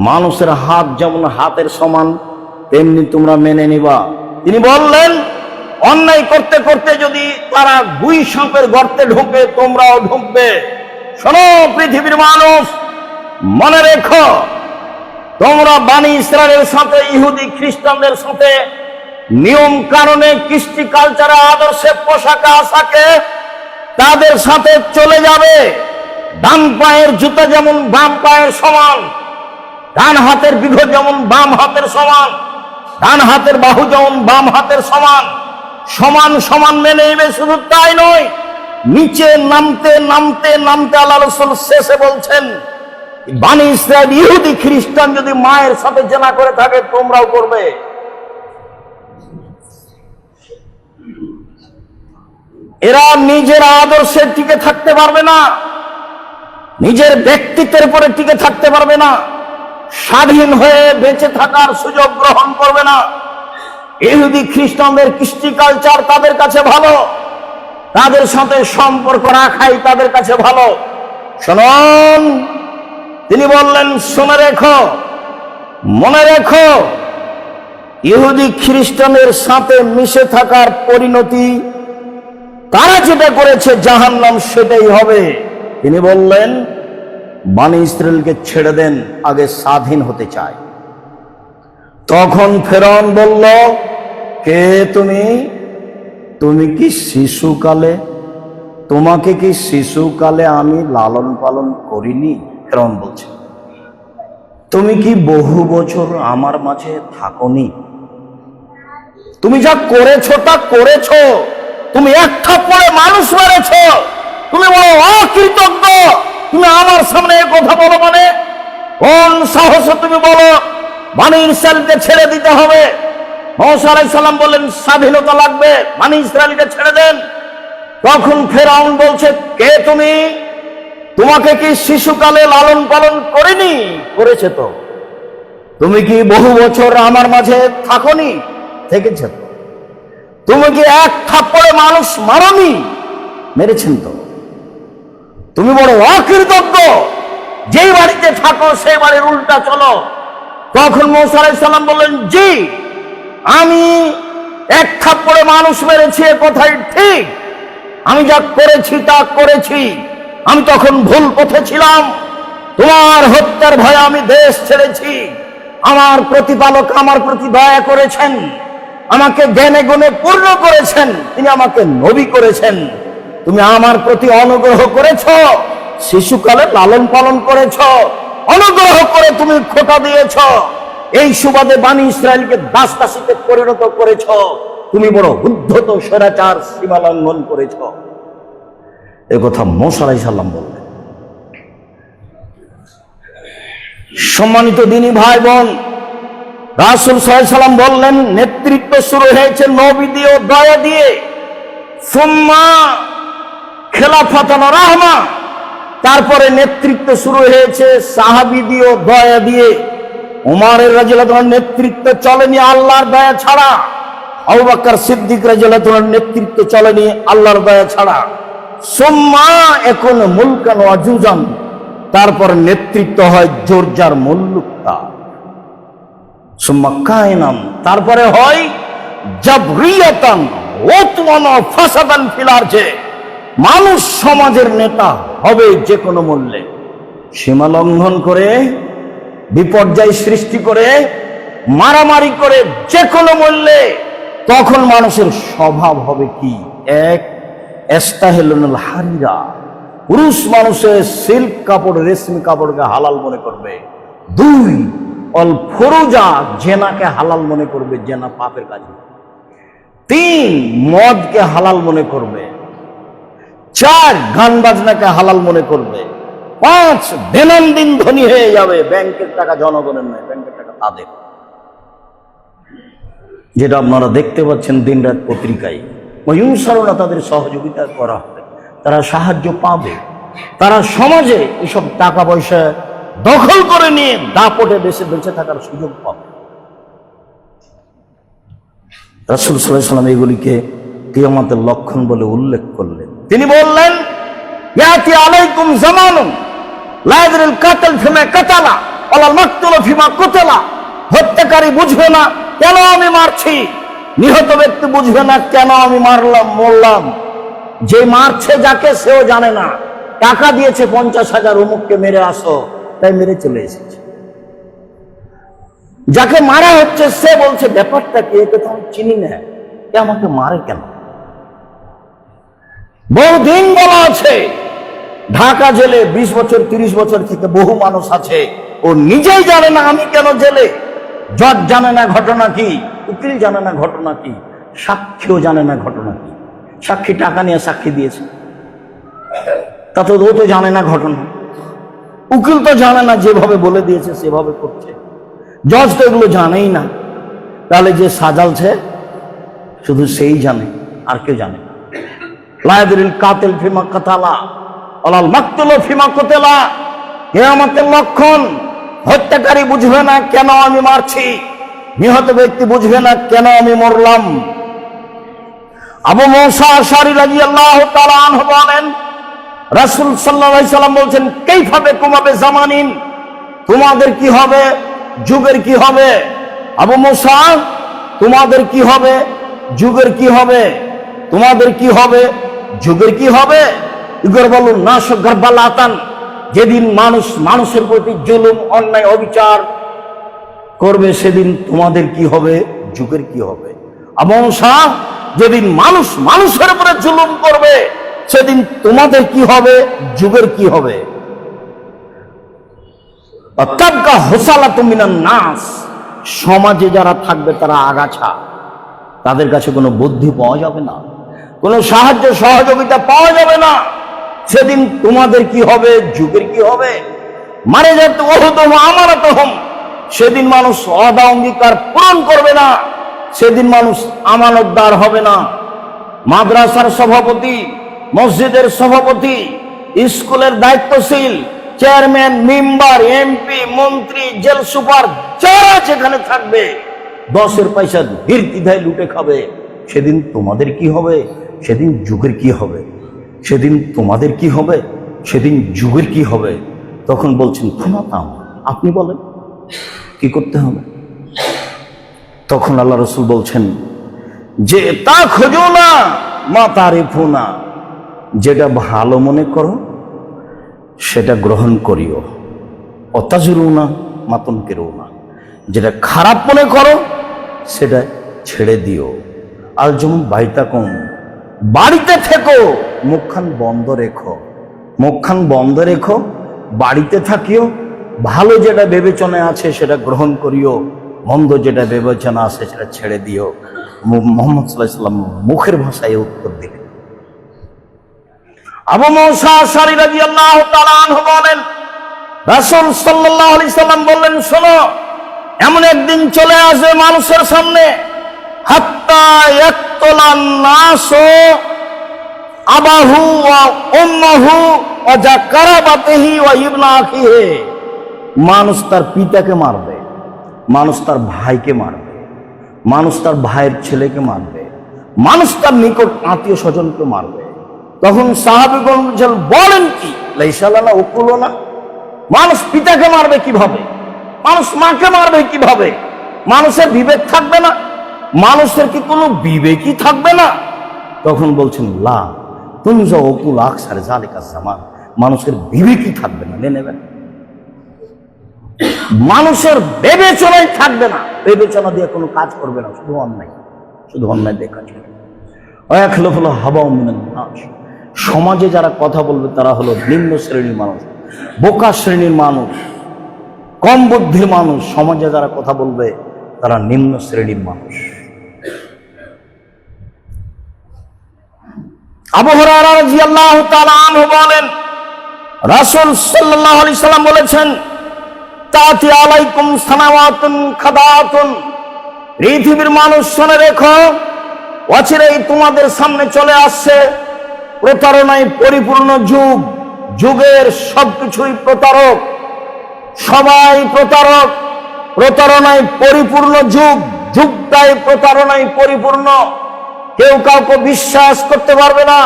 মানুষের হাত যেমন হাতের সমান তেমনি তোমরা মেনে নিবা। তিনি বললেন, অন্যায় করতে করতে যদি তারা গুই সাপের গর্তে ঢুকে, তোমরাও ঢুকবে। শোনো পৃথিবীর মানুষ, মনে রেখো, তোমরা বানি ইসরায়েলের সাথে ইহুদি খ্রিস্টানদের সাথে নিয়ম কারণে, কৃষ্টি, কালচারে, আদর্শে, পোশাকে আশাকে তাদের সাথে চলে যাবে। ডান পায়ের জুতা যেমন বাম পায়ের সমান, ডান হাতের বিঘত যেমন বাম হাতের সমান, ডান হাতের বাহু যেমন বাম হাতের সমান, সমান সমান মেনে নেবে। শুধু তাই নয়, নিচে নামতে নামতে নামতে আল্লাহ রাসূল শেষে বলছেন, বানি ইসরায়েল ইহুদি খ্রিস্টান যদি মায়ের সাথে জেনা করে থাকে, তোমরাও করবে। এরা নিজের আদর্শে টিকে থাকতে পারবে না, নিজের ব্যক্তিত্বের উপরে টিকে থাকতে পারবে না, স্বাধীন হয়ে বেঁচে থাকার সুযোগ গ্রহণ করবে না। ইহুদি খ্রিস্টানদের কৃষ্টি কালচার তাদের কাছে ভালো, তাদের সাথে সম্পর্ক রাখাই তাদের কাছে ভালো। শুনুন, তিনি বললেন, শুনে রেখো, মনে রেখো, ইহুদি খ্রিস্টানের সাথে মিশে থাকার পরিণতি তারা যেটা করেছে জাহান্নাম সেটাই হবে। তিনি বললেন, বানি ইসরায়েলকে ছেড়ে দেন, আগে স্বাধীন হতে চায়। তখন ফেরাউন বলল, কে তুমি? তুমি কি শিশুকালে, তোমাকে কি শিশুকালে আমি লালন পালন করিনি? ফেরাউন বলছে, তুমি কি বহু বছর আমার মাঝে থাকোনি? তুমি যা করেছো তা করেছো। তুমি এক থাপ্পড়ে মানুষ মেরেছো, তুমি বলো অকৃতজ্ঞ। তুমি আমার সামনে কথা বলো মানে? কোন সাহসে তুমি বলো বানি ইসরায়েলকে ছেড়ে দিতে হবে? মুসা আলাইহিস সালাম বললেন, স্বাধীনতা লাগবে, বানি ইসরায়েলকে ছেড়ে দেন। তখন ফেরাউন বলছে, কে তুমি? তোমাকে কি শিশুকালে লালন পালন করিনি? করেছে তো। তুমি কি বহু বছর আমার মাঝে থাকোনি? থেকেছে তো। তুমি কি এক থাপ্পড়ে মানুষ মারোনি? মেরেছেন তো। তুমি বড় অকৃতজ্ঞ, যেই বাড়িতে থাকো সেই বাড়ির উল্টা চলো। তখন মুসা আলাইহিস সালাম বললেন, জি, আমি এক থাপ্পড়ে মানুষ মেরেছি, এ কথাই ঠিক। আমি যা করেছি তা করেছি। আমি তখন ভুল পথে ছিলাম, তোমার হত্যার ভয়ে আমি দেশ ছেড়েছি। আমার প্রতিপালক আমার প্রতি দয়া করেছেন, আমাকে জ্ঞানে গুণে পূর্ণ করেছেন, তিনি আমাকে নবী করেছেন। তুমি আমার প্রতি অনুগ্রহ করেছ, শিশুকালে লালন পালন করেছ, অনুগ্রহ করে তুমি খোটা দিয়েছ। এই সুবাদে বানি ইসরায়েলকে দাস দাসীতে পরিণত করেছ। তুমি বড় উদ্ধত স্বৈরাচার সীমা লঙ্ঘন করেছ। এ কথা মুসা আলাইহিস সালাম বললেন। সম্মানিত দিনী ভাই বোন, রাসূল সাল্লাল্লাহু আলাইহি ওয়াসাল্লাম বললেন, নেতৃত্ব শুরু হয়েছে নবী দিয়ে ও দয়া দিয়ে, সুম্মা খেলাফাতান রাহমা, তারপরে নেতৃত্ব শুরু হয়েছে সাহাবী দিয়ে ও দয়া দিয়ে। উমরের রাদিয়াল্লাহু আনহু নেতৃত্ব চলেনি আল্লাহর দয়া ছাড়া, আবু বকর সিদ্দিক রাদিয়াল্লাহু আনহু নেতৃত্ব চলেনি আল্লাহর দয়া ছাড়া। সুম্মা এখন মুলকান ওয়াজুজান, তারপর নেতৃত্ব হয় জোরজার মুল্লুকতা। সুম্মা কায়নাম, তারপরে হয় জাবরিয়াতান ওয়াতওয়ান ফাসাদান ফিল আরজে, মানুষ সমাজের নেতা হবে যে কোনো মূল্যে, সীমা লঙ্ঘন করে, বিপর্যয় সৃষ্টি করে, মারামারি করে, যে কোনো মূল্যে। তখন মানুষের স্বভাব হবে কি? এক, ইস্তাহিলুল হারিরা, পুরুষ মানুষের সিল্ক কাপড়, রেশমি কাপড়কে হালাল মনে করবে। দুই, অল ফরুজা, জেনাকে হালাল মনে করবে, জেনা পাপের কাজ। তিন, মদকে হালাল মনে করবে। চার, গান বাজনাকে হালাল মনে করবে। পাঁচ, দৈনন্দিন ধনী হয়ে যাবে, ব্যাংকের টাকা জনগণের নয়, ব্যাংকের টাকা তাদের। যেটা আপনারা দেখতে পাচ্ছেন দিন রাত পত্রিকায়, ওয়ুনসারুনা, তাদের সহযোগিতা করা হবে, তারা সাহায্য পাবে, তারা সমাজে এসব টাকা পয়সা দখল করে নিয়ে দাপটে বেঁচে থাকার সুযোগ পাবে। রাসূল সাল্লাল্লাহু আলাইহি ওয়াসাল্লাম এগুলিকে কিয়ামতের লক্ষণ বলে উল্লেখ করলেন। তিনি বললেন, ইয়াতি আলাইকুম জামানুন লা ইয়াদরিল কাতাল ফিমা কাতালা ওয়ালাল মাকতুল ফিমা কুতিলা, হত্যাকারী বুঝবে না কেন আমি মারছি, নিহত ব্যক্তি বুঝবে না কেন আমি মরলাম, যে মারছে যাকে সেও জানে না, টাকা দিয়েছে 50,000 অমুককে মেরে আসো, তাই মেরে চলে এসেছে। যাকে মারা হচ্ছে সে বলছে ব্যাপারটা কি, একে তো আমি চিনি না, এ আমাকে মারে কেন? বহুদিন বলা আছে, ঢাকা জেলে 20 বছর 30 বছর থেকে বহু মানুষ আছে, ও নিজেই জানে না আমি কেন জেলে। জজ জানে না ঘটনা কি, উকিল জানে না ঘটনা কি, সাক্ষীও জানে না ঘটনা কি। সাক্ষী টাকা নিয়ে সাক্ষী দিয়েছে, তা তো ও তো জানে না ঘটনা। উকিল তো জানে না, যেভাবে বলে দিয়েছে সেভাবে করছে। জজ তো এগুলো জানেই না। তাহলে যে সাজালছে শুধু সেই জানে, আর কেউ জানে না। লা ইয়াদরিল কাতিল ফিমা কাতালা ওয়ালাল মাকতুল ফিমা কুতিলা, কিয়ামতের লক্ষণ, হত্যাকারী বুঝবে না কেন আমি মারছি, নিহত ব্যক্তি বুঝবে না কেন আমি মরলাম। আবু মুসা আশআরী রাদিয়াল্লাহু তাআলা আনহু বলেন, রাসূল সাল্লাল্লাহু আলাইহি সাল্লাম বলছেন, কাইফা বিকুম বিজামানিন, তোমাদের কি হবে, যুগের কি হবে? আবু মুসা, তোমাদের কি হবে, যুগের কি হবে? তোমাদের কি হবে, যুগের কি হবে? ইগর বলুন নাস গারবালাতান, যেদিন মানুষ মানুষের প্রতি জুলুম, অন্যায়, অবিচার করবে, সেদিন তোমাদের কি হবে, যুগের কি হবে? আবু মুসা, যেদিন মানুষ মানুষের উপরে জুলুম করবে, সেদিন তোমাদের কি হবে, যুগের কি হবে? তাবকা হুসালাতু মিনান নাস, সমাজে যারা থাকবে তারা আগাছা, তাদের কাছে কোনো বুদ্ধি পাওয়া যাবে না, কোনো সাহায্য সহযোগিতা পাওয়া যাবে না। সেদিন তোমাদের কি হবে, যুগের কি হবে? মারে যাত ওহুদুম আমানাতুহুম, সেদিন মানুষ ওয়াদা অঙ্গীকার পূরণ করবে না, সেদিন মানুষ আমানতদার হবে না। মাদ্রাসার সভাপতি, মসজিদের সভাপতি, স্কুলের দায়িত্বশীল, চেয়ারম্যান, মেম্বার, এমপি, মন্ত্রী, জেল সুপার, যারা যেখানে থাকবে 10 পয়সা নির্দ্বিধায় লুটে খাবে। সেদিন তোমাদের কি হবে, সেদিন যুগের কি হবে? সেদিন তোমাদের কি হবে, সেদিন যুগের কি হবে? তখন বলছেন ক্ষমাতাম, আপনি বলেন কি করতে হবে? তখন আল্লাহ রাসূল বলছেন যে তা খোঁজো না মা তারিফু না, যেটা ভালো মনে করো সেটা গ্রহণ করিও, অতাজুরু না মাতন কেরো না, যেটা খারাপ মনে করো সেটা ছেড়ে দিও। আর যেমন বাইতাকুম, বাড়িতে থেকো, মুখখান বন্ধ রেখো, মুখখান বন্ধ রেখো, বাড়িতে থাকিও, ভালো যেটা বিবেচনায় আছে সেটা গ্রহণ করিও, মন্দ যেটা বিবেচনা আছে সেটা ছেড়ে দিও। মুহাম্মদ সাল্লাল্লাহু আলাইহি ওয়াসাল্লাম মুখের ভাষায় উত্তর দিলেন। আবু মুসা আশআরী রাদিয়াল্লাহু তাআলা আনহু বলেন, রাসূল সাল্লাল্লাহু আলাইহি সাল্লাম বললেন, শোনো, এমন একদিন চলে আসবে মানুষের সামনে, হাত্তা ইয়াকতুলান নাসু আবাহু ওয়া উম্মাহু ওয়া যাকারাবাতিহি ওয়া ইবনা আখিহি, মানুষ তার পিতাকে মারবে, মানুষ তার ভাইকে মারবে, মানুষ তার ভাইয়ের ছেলেকে মারবে, মানুষ তার নিকট আত্মীয় স্বজনকে মারবে। তখন সাহাবীগণ বলেন কি, লাইসা লানা উকুলুনা, মানুষ পিতাকে মারবে কিভাবে, মানুষ মাকে মারবে কিভাবে? মানুষের বিবেক থাকবে না? মানুষের কি কোনো বিবেকই থাকবে না? তখন বলছেন লা তুমি যা অকুল আকসার জালিকা জামান, মানুষের বিবেকই থাকবে না, নেবেন মানুষের বিবেচনাই থাকবে না, বিবেচনা দিয়ে কোনো কাজ করবে না, শুধু অন্যায়, শুধু অন্যায় দিয়ে কাজ করবে। সমাজে যারা কথা বলবে তারা হলো নিম্ন শ্রেণীর মানুষ, বোকা শ্রেণীর মানুষ, কম বুদ্ধির মানুষ। সমাজে যারা কথা বলবে তারা নিম্ন শ্রেণীর মানুষ। আবু হুরায়রা রাদিয়াল্লাহু তাআলা আনহু বলেন, রাসূল সাল্লাল্লাহু আলাইহি সাল্লাম বলেছেন, তাতি আলাইকুম সানাওয়াতুন খাদাতুন, পৃথিবীর মানুষ শুনে রেখো, অচিরেই তোমাদের সামনে চলে আসছে প্রতারণায় পরিপূর্ণ যুগ। যুগের সবকিছুই প্রতারক, সবাই প্রতারক, প্রতারণায় পরিপূর্ণ যুগ, যুগটাই প্রতারণায় পরিপূর্ণ। কেউ কাউকে বিশ্বাস করতে পারবে না।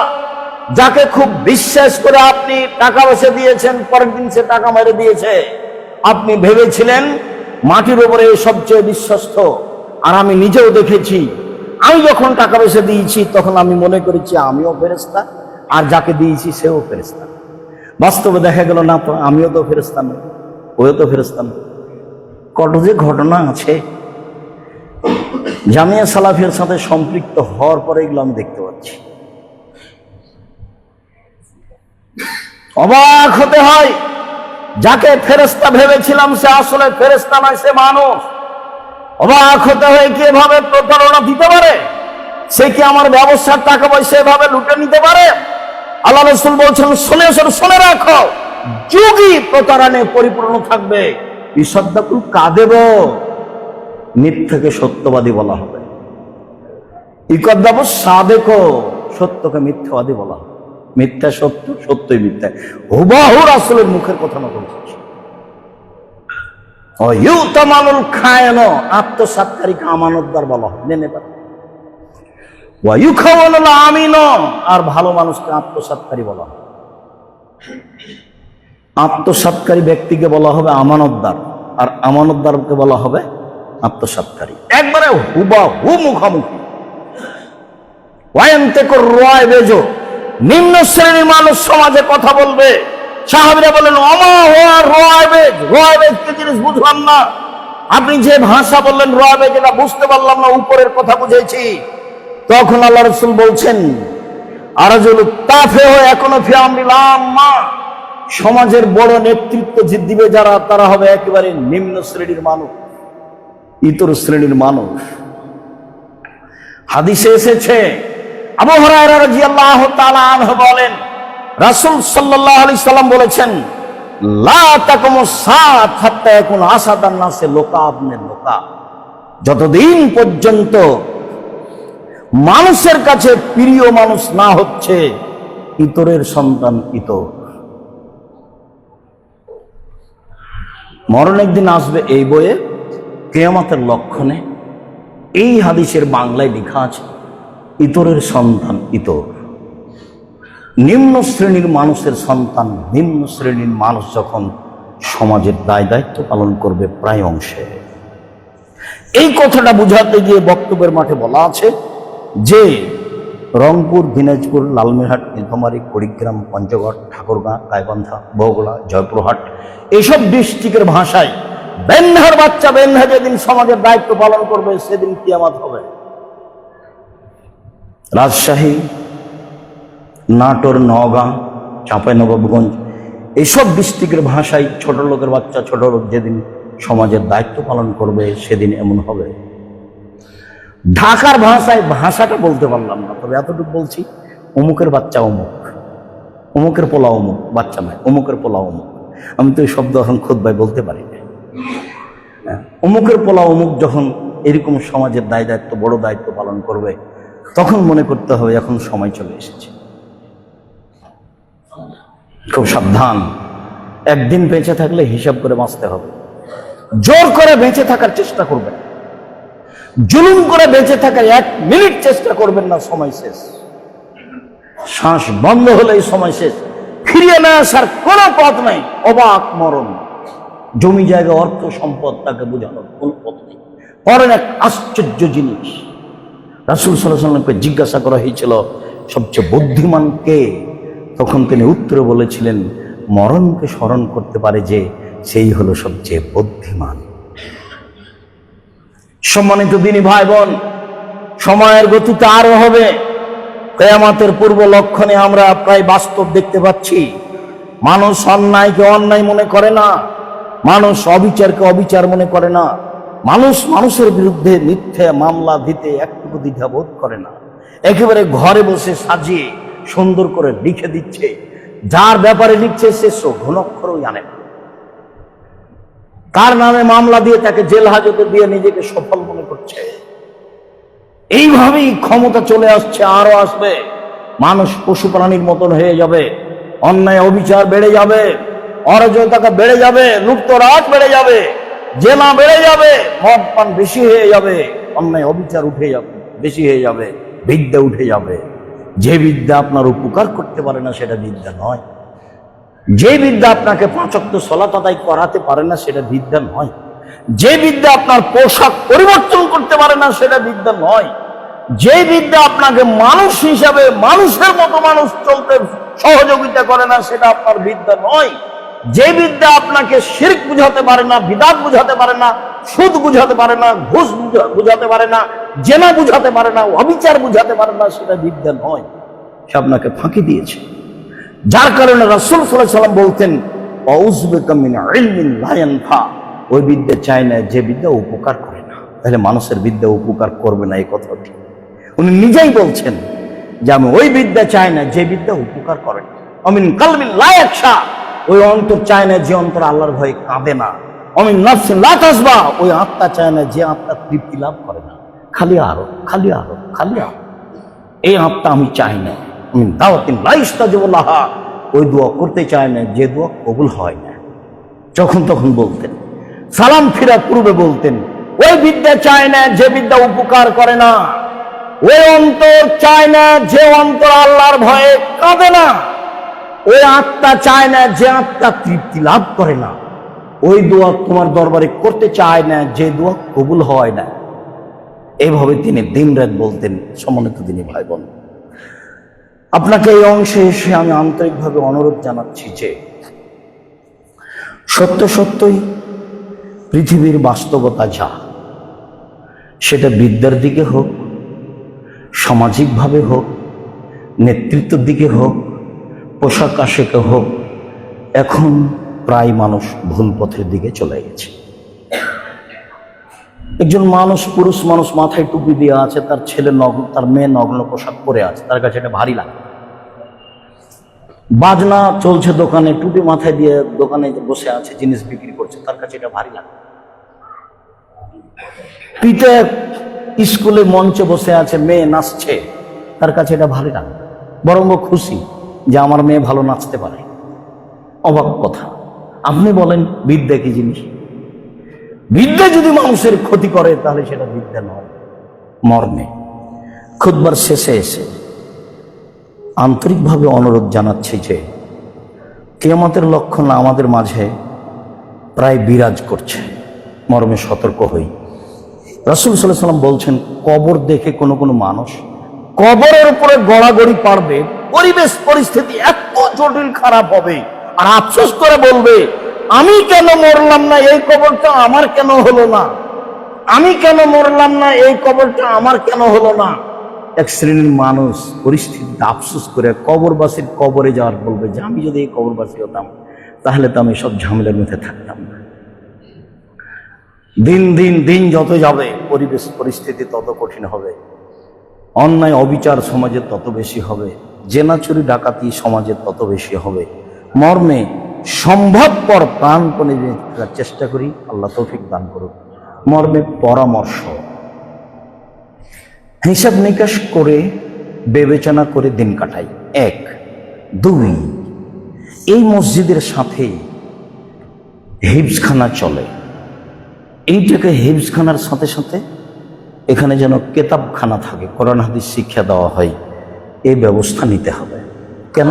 যাকে খুব বিশ্বাস করে আপনি টাকা পয়সা দিয়েছেন, পরের দিন সে টাকা মেরে দিয়েছে। আপনি ভেবেছিলেন মাটির উপরে সবচেয়ে বিশ্বস্ত। আর আমি নিজেও দেখেছি, আমি যখন টাকা পয়সা দিয়েছি তখন আমি মনে করেছি আমিও ফেরেশতা, আর যাকে দিয়েছি সেও ফেরেশতা। বাস্তবে দেখা গেল না, তো আমিও তো ফেরেশতা নই, ওও তো ফেরেশতা নই। কত যে ঘটনা আছে জামিয়া সালাফিয়ার সাথে সম্পৃক্ত হওয়ার পরে এগুলো আমি দেখতে পাচ্ছি। অবাক হতে হয়, যাকে ফেরেশতা ভেবেছিলাম সে আসলে ফেরেশতা নয়, সে মানুষ। অবাক হতে হয় কি এভাবে প্রতারণা দিতে পারে, সে কি আমার ব্যবসার টাকা পয়সা এভাবে লুটে নিতে পারে? আল্লাহ রাসূল বলছেন, শুনে রাখো, যুগই প্রতারণায় পরিপূর্ণ থাকবে। ইসাদ্দাকুল কাদেব, মিথ্যাকে সত্যবাদী বলা হবে। ইকাদ্দাবু সাদেক, সত্যকে মিথ্যাবাদী বলা হবে। মিথ্যা সত্য, সত্যই মিথ্যা। হুবাহু রাসূলের মুখের কথা না বলছি। ইউতামানুল খায়ন, আত্মসাৎকারীকে আমানতদার বলা হয়, নেনে পারে। ওয়ায়ুখাওয়ানুল আমিন, আর ভালো মানুষকে আত্মসাৎকারী বলা হয়। আত্মসাৎকারী ব্যক্তিকে বলা হবে আমানতদার, আর আমানতদারকে বলা হবে আত্মসাৎকারী। একবারে হুবাহু মুখামুখি। ওয়ায়ান্তেকুর রয়বেজ, নিম্ন শ্রেণীর মানুষ সমাজে কথা বলবে। সাহাবীরা বলেন, ওমা হুয়া রয়বেজ, রয়বেজ কি জিনিস বুঝলাম না। আপনি যে ভাষা বললেন রয়বেজ, এটা বুঝতে পারলাম না, উপরের কথা বুঝেছি। তখন আল্লাহ রাসূল বলছেন, আরাজুল তাফেহ এখনো ফি আমরিল আম্মা, সমাজের বড় নেতৃত্ব দিবে যারা, তারা হবে একেবারে নিম্ন শ্রেণীর মানুষ, ইতর শ্রেণীর মানুষ। হাদিসে এসেছে, আবু হুরায়রা রাদিয়াল্লাহু তাআলা আনহু বলেন, রাসূল সাল্লাল্লাহু আলাইহি সাল্লাম বলেছেন, লা তাকুমুস সাআত হাত্তা ইয়াকুন আসাদান নাসে লোকাবনে লোকা, যতদিন পর্যন্ত মানুষের কাছে প্রিয় মানুষ না হচ্ছে ইতরের সন্তান ইতর। মরণ একদিন আসবে, এই বইয়ে কিয়ামতের লক্ষণে এই হাদিসের বাংলায় লেখা আছে, ইতরের সন্তান ইতর। নিম্ন শ্রেণীর মানুষের সন্তান, নিম্ন শ্রেণীর মানুষ যখন সমাজের দায় দায়িত্ব পালন করবে প্রায় অংশে। এই কথাটা বুঝাতে গিয়ে বক্তব্যের মাঠে বলা আছে যে রংপুর, দিনাজপুর, লালমিরহাট, নীলফামারী, কুড়িগ্রাম, পঞ্চগড়, ঠাকুরগাঁ, গাইবান্ধা, বগুড়া, জয়পুরহাট, এইসব ডিস্ট্রিক্টের ভাষায় বেন্ধার বাচ্চা বেন্ধা যেদিন সমাজের দায়িত্ব পালন করবে সেদিন কিয়ামত হবে। রাজশাহী, নাটোর, নওগাঁ, চাঁপাইনবাবগঞ্জ, এইসব ডিস্ট্রিক্টের ভাষায় ছোট লোকের বাচ্চা, ছোট লোক যেদিন সমাজের দায়িত্ব পালন করবে সেদিন এমন হবে। ঢাকার ভাষায়, ভাষাটা বলতে পারলাম না, তবে এতটুকু বলছি, অমুকের বাচ্চা অমুক, অমুকের পোলা অমুক, বাচ্চা নয়, অমুকের পোলা অমুক। আমি তো এই শব্দ এখন খুতবায় বলতে পারি না। অমুকের পোলা অমুক যখন এরকম সমাজের দায় দায়িত্ব, বড় দায়িত্ব পালন করবে, তখন মনে করতে হবে এখন সময় চলে এসেছে। খুব সাবধান, একদিন বেঁচে থাকলে হিসাব করে বাঁচতে হবে। জোর করে বেঁচে থাকার চেষ্টা করবেন, জুলুম করে বেঁচে থাকার 1 মিনিট চেষ্টা করবেন না, সময় শেষ। শ্বাস বন্ধ হলেই সময় শেষ, ফিরিয়ে না আসার কোনো পথ নাই। অবাক মরণ, জমি জায়গা, অর্থ সম্পদ, তাকে বোঝানোর কোনো পথ নেই। পরের এক আশ্চর্য জিনিস, রাসূল সাল্লাল্লাহু আলাইহি ওয়াসাল্লামকে জিজ্ঞাসা করা হয়েছিল, সবচেয়ে বুদ্ধিমান কে? তখন তিনি উত্তরে বলেছিলেন, মরণকে স্মরণ করতে পারে যে, সেই হলো সবচেয়ে বুদ্ধিমান। সম্মানিত দিনী ভাই বোন, সময়ের গতিতে আরো হবে। কিয়ামতের পূর্ব লক্ষণে আমরা প্রায় বাস্তব দেখতে পাচ্ছি। মানুষ অন্যায়কে অন্যায় মনে করে না, মানুষ অবিচারকে অবিচার মনে করে না, মানুষ মানুষের বিরুদ্ধে মিথ্যে মামলা দিতে একটুকু দ্বিধা বোধ করে না। একেবারে ঘরে বসে সাজিয়ে সুন্দর করে লিখে দিচ্ছে, যার ব্যাপারে লিখছে সে ঘনক্ষরও জানে না। কার নামে মামলা দিয়ে তাকে জেল হাজতে দিয়ে নিজেকে সফল মনে করছে। এইভাবেই ক্ষমতা চলে আসছে, আরো আসবে। মানুষ পশু প্রাণীর মতন হয়ে যাবে, অন্যায় অবিচার বেড়ে যাবে, অরাজকতা বেড়ে যাবে, লুপ্তরাজ বেড়ে যাবে, জেনা বেড়ে যাবে, মদ পান বেশি হয়ে যাবে, অন্যায় অবিচার উঠে যাবে, বেশি হয়ে যাবে, বিদ্যা উঠে যাবে। যে বিদ্যা আপনার উপকার করতে পারে না সেটা বিদ্যা নয়। যে বিদ্যা আপনাকে 5 ওয়াক্ত সালাত আদায় করাতে পারে না সেটা বিদ্যা নয়। যে বিদ্যা আপনার পোশাক পরিবর্তন করতে পারে না সেটা বিদ্যা নয়। যে বিদ্যা আপনাকে মানুষ হিসাবে মানুষের মতো মানুষ চলতে সহযোগিতা করে না সেটা আপনার বিদ্যা নয়। যে বিদ্যা আপনাকে শিরক বুঝাতে পারে না, বিদআত বুঝাতে পারে না, সুদ বুঝাতে পারে না, ঘুষ বুঝাতে পারে না, জেনা বুঝাতে পারে না, অবিচার বুঝাতে পারে না সেটা বিদ্যা নয়। সে আপনাকে ফাঁকি দিয়েছে। যার কারণে রাসূল সাল্লাল্লাহু আলাইহি ওয়াসাল্লাম বলতেন, আউযুবিকা মিন ইলমিন লা ইয়ানফা। ওই বিদ্যা চায় না যে বিদ্যা উপকার করে না। তাহলে মানুষের বিদ্যা উপকার করবে না, এই কথা ঠিক। উনি নিজেই বলছেন যে আমি ওই বিদ্যা চাই না যে বিদ্যা উপকার করে না। অমিন কালবিন লা ইয়াখশা, ওই অন্তর চায় না যে অন্তর আল্লাহর ভয়ে কাঁদে না। অমিন নাফসিন লা তাসবা, ওই আত্মা চায় না যে আত্মা তৃপ্তি লাভ করে না। খালি আরো খালি আরো খালি আরো, এই আত্মা আমি চাই না। অমিন দাওয়াতিন লা ইস্তাজিবু লাহা, ওই দোয়া করতে চায় না যে দোয়া কবুল হয় না। যখন তখন বলতেন, সালাম ফিরা পূর্বে বলতেন, ওই বিদ্যা চায় না যে বিদ্যা উপকার করে না। ওই অন্তর চায় না যে অন্তর আল্লাহর ভয়ে কাঁদে না। ওই আত্মা চায় না যে আত্মা তৃপ্তি লাভ করে না। ওই দোয়া তোমার দরবারে করতে চায় না যে দোয়া কবুল হয় না। এইভাবে তিনি দিন রাত বলতেন। সম্মানিত দিনী ভাই বোন, আপনাকে এই অংশে এসে আমি আন্তরিকভাবে অনুরোধ জানাচ্ছি যে সত্য সত্যই পৃথিবীর বাস্তবতা যা, সেটা বিদ্যার দিকে হোক, সামাজিকভাবে হোক, নেতৃত্বের দিকে হোক, পোশাক আশাকে হোক, এখন প্রায় মানুষ ভুল পথের দিকে চলে গেছে। একজন মানুষ, পুরুষ মানুষ মাথায় টুপি দিয়ে আছে, তার ছেলে নগ্ন, তার মেয়ে নগ্ন পোশাক পরে আছে, তার কাছে এটা ভারী লাগে। বাজনা চলছে দোকানে, টুপি মাথায় দিয়ে দোকানে বসে আছে, জিনিস বিক্রি করছে, তার কাছে এটা ভারী লাগে। পিতা স্কুলে মঞ্চে বসে আছে, মেয়ে নাচছে, তার কাছে এটা ভারী লাগে, বরং খুশি যে আমার মেয়ে ভালো নাচতে পারে। অবাক কথা। আপনি বলেন বিদ্যা কি জিনিস? বিদ্যা যদি মানুষের ক্ষতি করে তাহলে সেটা বিদ্যা নয়। মর্মে খুতবার শেষে এসে আন্তরিকভাবে অনুরোধ জানাচ্ছি যে কিয়ামতের লক্ষণ আমাদের মাঝে প্রায় বিরাজ করছে। মর্মে সতর্ক হই। রাসূল সাল্লাল্লাহু আলাইহি ওয়াসাল্লাম বলছেন, কবর দেখে কোনো কোনো মানুষ কবরের উপরে গড়াগড়ি পারবে, পরিবেশ পরিস্থিতি এত জটিল খারাপ হবে, আর আফসোস করে বলবে, আমি কেন মরলাম না, এই কবরটা আমার কেন হলো না, আমি কেন মরলাম না, এই কবরটা আমার কেন হলো না। এক শ্রেণীর মানুষ পরিস্থিতিতে আফসোস করে কবরবাসীর কবরে যাওয়ার বলবে যে আমি যদি এই কবরবাসী হতাম তাহলে তো আমি সব ঝামেলার মধ্যে থাকতাম না। দিন দিন দিন যত যাবে পরিবেশ পরিস্থিতি তত কঠিন হবে, অন্যায় অবিচার সমাজে তত বেশি হবে, জেনা চুরি ডাকাতি সমাজে তত বেশি হবে। মর্মে সম্ভবপর প্রাণপণে চেষ্টা করি, আল্লাহ তৌফিক দান করুন। মর্মে পরামর্শ, হিসাব নিকাশ করে বিবেচনা করে দিন কাটাই। 1, 2, এই মসজিদের সাথে হিফজখানা চলে, এইটাকে হিফজখানার সাথে সাথে এখানে যেন কেতাবখানা থাকে, কোরআন হাদিস শিক্ষা দেওয়া হয়, এই ব্যবস্থা নিতে হবে। কেন?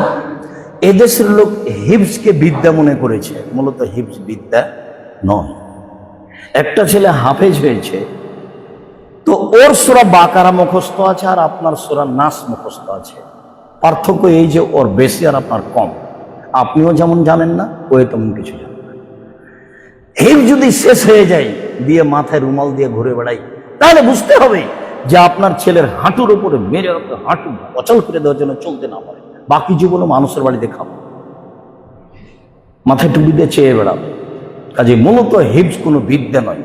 এদেশের লোক হিফজকে বিদ্যা মনে করেছে, মূলত হিফজ বিদ্যা নয়। একটা ছেলে হাফেজ হয়েছে, তো ওর সূরা বাকারা মুখস্থ আছে আর আপনার সূরা নাস মুখস্থ আছে, পার্থক্য এই যে ওর বেশি আর আপনার কম। আপনিও যেমন জানেন না, ও তেমন কিছু জানেন না। হিফজ যদি শেষ হয়ে যায়, দিয়ে মাথায় রুমাল দিয়ে ঘুরে বেড়াই, তাহলে বুঝতে হবে যে আপনার ছেলের হাঁটুর উপরে মেরে হাঁটু অচল করে দেওয়ার জন্য চলতে না পারে, বাকি জীবনও মানুষের বাড়িতে খাবো, মাথায় টুপি দিয়ে চেয়ে বেড়াবে। কাজে মূলত হিফজ কোনো বিদ্যা নয়।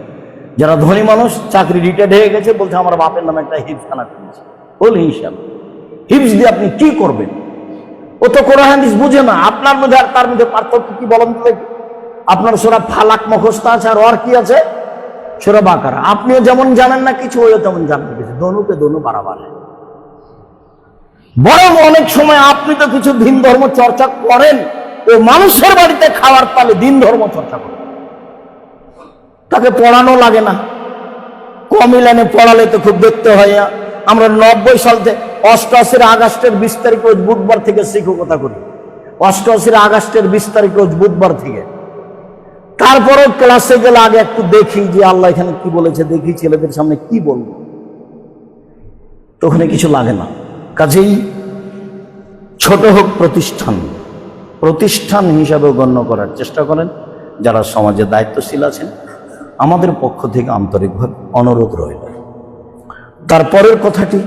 যারা ধনী মানুষ, চাকরি রিটায়ার্ড হয়ে গেছে, বলছে আমার বাপের নামে একটা হিফজখানা খুলেছে, বল হিসাব। হিফজ দিয়ে আপনি কি করবেন? ও তো কোরআন হাদিস বুঝে না। আপনার মধ্যে আর তার মধ্যে পার্থক্য কি বলেন তো? আপনার সূরা ফালাক মুখস্থ আছে, আর ওর কি আছে? সূরা বাকারা। আপনিও যেমন জানেন না কিছু, ওইও তেমন জানেন কিছু। দোনোকে দোনো বাড়াবার। বরং অনেক সময় আপনি তো কিছু দিন ধর্ম চর্চা করেন, ও মানুষের বাড়িতে খাওয়ার তালে দিন ধর্ম চর্চা করেন, তাকে পড়ানো লাগে না। কমিলানে পড়ালে তো খুব দেখতে হয়। আমরা 90 সাল থেকে 88 আগস্টের 20 তারিখ রোজ বুধবার থেকে শিক্ষকতা করি। 88 আগস্টের 20 তারিখ রোজ বুধবার থেকে। তারপরে ক্লাসে গেলে আগে একটু দেখি যে আল্লাহ এখানে কি বলেছে, দেখি ছেলেদের সামনে কি বলবো, তো ওখানে কিছু লাগে না। কাজেই ছোট হোক প্রতিষ্ঠান, প্রতিষ্ঠান হিসাবে গণ্য করার চেষ্টা করেন। যারা সমাজে দায়িত্বশীল আছেন, আমাদের পক্ষ থেকে আন্তরিকভাবে অনুরোধ রইল। তারপরের কথাটি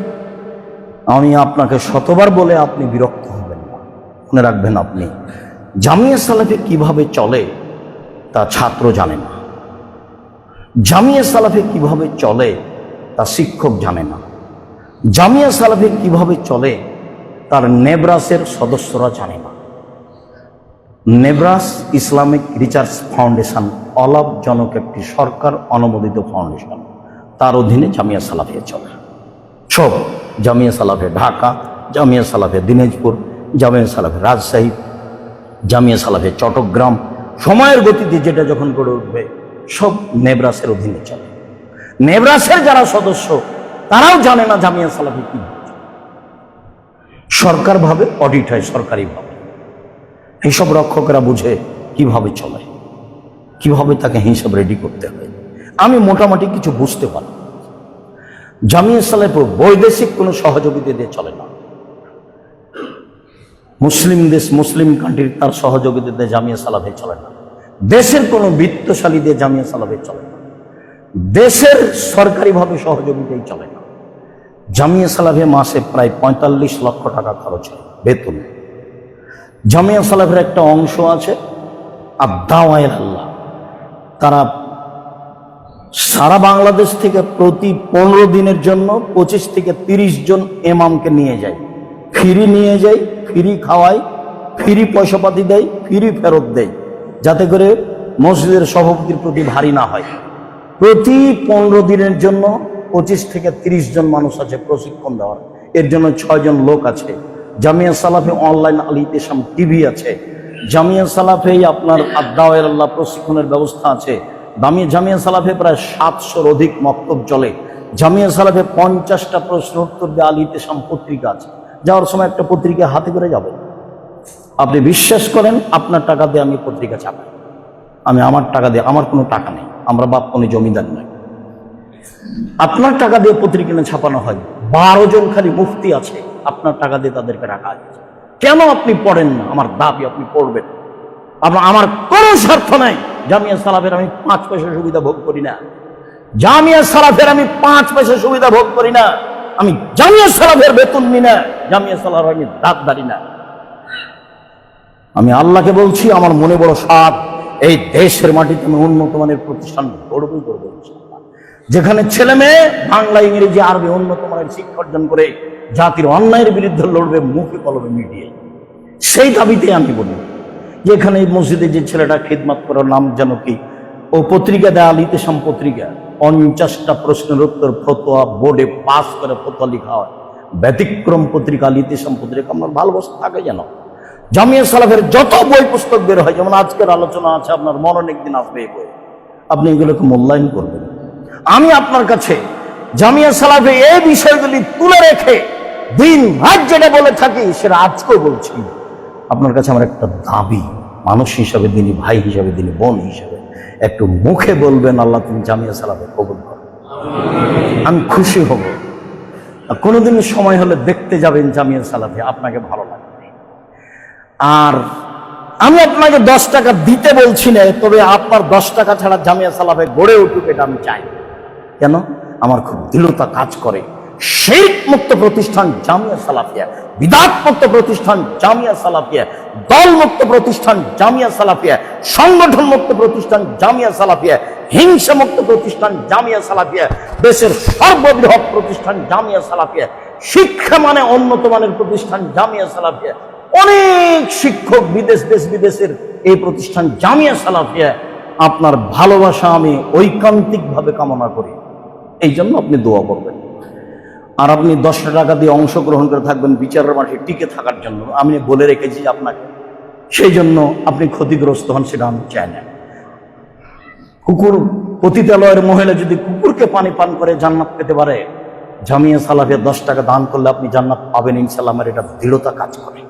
আমি আপনাকে শতবার বলে আপনি বিরক্ত হবেন না। মনে রাখবেন, আপনি জামিয়া সালাফি কিভাবে চলে তা ছাত্র জানে না। জামিয়া সালাফি কিভাবে চলে তা শিক্ষক জানে না। জামিয়া সালাফি কিভাবে চলে তার নেব্রাসের সদস্যরা জানে না। নেব্রাস ইসলামিক রিসার্চ ফাউন্ডেশন অলাভজনক একটি সরকার অনুমোদিত ফাউন্ডেশন, তার অধীনে জামিয়া সালাফিয়া চলে। সব জামিয়া সালাফে ঢাকা, জামিয়া সালাফে দিনাজপুর, জামিয়া সালাফে রাজশাহী, জামিয়া সালাফে চট্টগ্রাম, সময়ের গতিতে যেটা যখন গড়ে উঠবে সব নেব্রাসের অধীনে চলে। নেব্রাসের যারা সদস্য তারাও জানে না জামিয়া সালাফি কি। সরকার ভাবে অডিট হয় সরকারিভাবে, এইসব রক্ষকরা বুঝে কিভাবে চলে, কিভাবে তাকে হিসাব রেডি করতে হয়। আমি মোটামুটি কিছু বুঝতে পারি। জামিয়া সালাফি বৈদেশিক কোনো সহযোগিতা দিয়ে চলে না। মুসলিম দেশ, মুসলিম কান্ট্রি তার সহযোগিতা দিয়ে জামিয়া সালাফি চলে না। দেশের কোনো বিত্তশালী দিয়ে জামিয়া সালাফি চলে না। দেশের সরকারিভাবে সহযোগিতাই চলে না। জামিয়া সালাফি মাসে প্রায় 45 লক্ষ টাকা খরচ হয় বেতন। জামিয়া সালাফের একটা অংশ আছে আদ-দাওয়ায়ে আল্লাহ, তারা সারা বাংলাদেশ থেকে প্রতি 15 দিনের জন্য 25 থেকে 30 জন ইমামকে নিয়ে যায়, ফ্রি নিয়ে যায়, ফ্রি খাওয়ায়, ফ্রি পয়সাপাতি দেয়, ফ্রি ফেরত দেয়, যাতে করে মসজিদের সভাপতির প্রতি ভারী না হয়। প্রতি 15 দিনের জন্য 25 থেকে 30 জন মানুষ আছে প্রশিক্ষণ দেওয়ার, এর জন্য 6 জন লোক আছে। জামিয়া সালাফি অনলাইন আল ইতিসাম টিভি আছে। জামিয়া সালাফে আপনার আদ-দাওয়ায়ে আল্লাহ প্রশিক্ষণের ব্যবস্থা আছে। জামিয়া সালাফে প্রায় 700-র অধিক মক্তব চলে। জামিয়া সালাফে 50টা প্রশ্ন উত্তর দিয়ে আল ইতিসাম পত্রিকা আছে। যাওয়ার সময় একটা পত্রিকা হাতে করে যাবেন। আপনি বিশ্বাস করেন, আপনার টাকা দিয়ে আমি পত্রিকা ছাপাই। আমি আমার টাকা দিয়ে, আমার কোনো টাকা নেই, আমরা বাপ কোনো জমিদার নয়। আপনার টাকা দিয়ে পত্রিকা ছাপানো হয়। 12 জন খালি মুফতি আছে, আপনার টাকা দিয়ে তাদেরকে রাখা আছে। কেন আপনি পড়েন না? আমার দাবি আপনি পড়বেন। আমার কোনো স্বার্থ নাই। জামিয়া সালাফের আমি 5 পয়সা সুবিধা ভোগ করি না। জামিয়া সালাফের আমি 5 পয়সা সুবিধা ভোগ করি না। আমি জামিয়া সালাফের বেতন নিই না। জামিয়া সালাফের আমি দাঁত দাঁড়ি না। আমি আল্লাহকে বলছি, আমার মনে বড় সাধ, এই দেশের মাটিতে আমি উন্নত মানের প্রতিষ্ঠান গড়বই করবো, যেখানে ছেলে মেয়ে বাংলা, ইংরেজি, আরবি উন্নত মানের শিক্ষা অর্জন করে জাতির অন্যায়ের বিরুদ্ধে লড়বে মুখে কলমে মিডিয়ে। সেই দাবিতে আমি বলি যে এখানে এই মসজিদে যে ছেলেটা খিদমত করার নাম যেন কি, ও পত্রিকা দেয় আল ইতিসাম পত্রিকা, 50টা প্রশ্নের উত্তর ফতোয়া বোর্ডে পাস করে ফতোয়া লেখা হয়। ব্যতিক্রম পত্রিকা আল ইতিসাম পত্রিকা, আপনার ভালোবাসা থাকে যেন। জামিয়া সালাফের যত বই পুস্তক বের হয়, যেমন আজকের আলোচনা আছে, আপনার মরণ একদিন আসবে এই বই, আপনি এগুলোকে মূল্যায়ন করবেন। আমি আপনার কাছে জামিয়া সালাফে এই বিষয়গুলি তুলে রেখে দিন রাত যেটা বলে থাকি সেটা আজকেও বলছি। আপনার কাছে আমার একটা দাবি, মানুষ হিসাবে, দিনী ভাই হিসাবে, দিনী বোন হিসাবে একটু মুখে বলবেন, আল্লাহ তুমি জামিয়া সালাফে কবুল করো। আমি খুশি হব। কোনোদিন সময় হলে দেখতে যাবেন জামিয়া সালাফিয়া, আপনাকে ভালো লাগবে। আর আমি আপনাকে 10 টাকা দিতে বলছি না, তবে আপনার 10 টাকা ছাড়া জামিয়া সালাফে গড়ে উঠুক এটা আমি চাই। কেন? আমার খুব দৃঢ়তা কাজ করে। শিরক মুক্ত প্রতিষ্ঠান জামিয়া সালাফিয়া, বিদআত মুক্ত প্রতিষ্ঠান জামিয়া সালাফিয়া, দল মুক্ত প্রতিষ্ঠান জামিয়া সালাফিয়া, সংগঠন মুক্ত প্রতিষ্ঠান জামিয়া সালাফিয়া, হিংসা মুক্ত প্রতিষ্ঠান জামিয়া সালাফিয়া, দেশের সর্ববৃহৎ প্রতিষ্ঠান জামিয়া সালাফিয়া, শিক্ষা মানে উন্নত মানের প্রতিষ্ঠান জামিয়া সালাফিয়া, অনেক শিক্ষক দেশ বিদেশের এই প্রতিষ্ঠান জামিয়া সালাফিয়া। আপনার ভালোবাসা আমি ঐকান্তিক ভাবে কামনা করি, এই জন্য আপনি দোয়া করবেন। আর আপনি 10 টাকা দিয়ে অংশগ্রহণ করে থাকবেন বিচারের মাঠে টিকে থাকার জন্য, আমি বলে রেখেছি আপনাকে, সেই জন্য আপনি ক্ষতিগ্রস্ত হন, সেটা আমি চাই না। কুকুর, পতিতালয়ের মহিলা যদি কুকুরকে পানি পান করে জান্নাত পেতে পারে, জামিয়া সালাফিয়া 10 টাকা দান করলে আপনি জান্নাত পাবেন ইনশাআল্লাহ। আমার এটা দৃঢ়তা কাজ করে।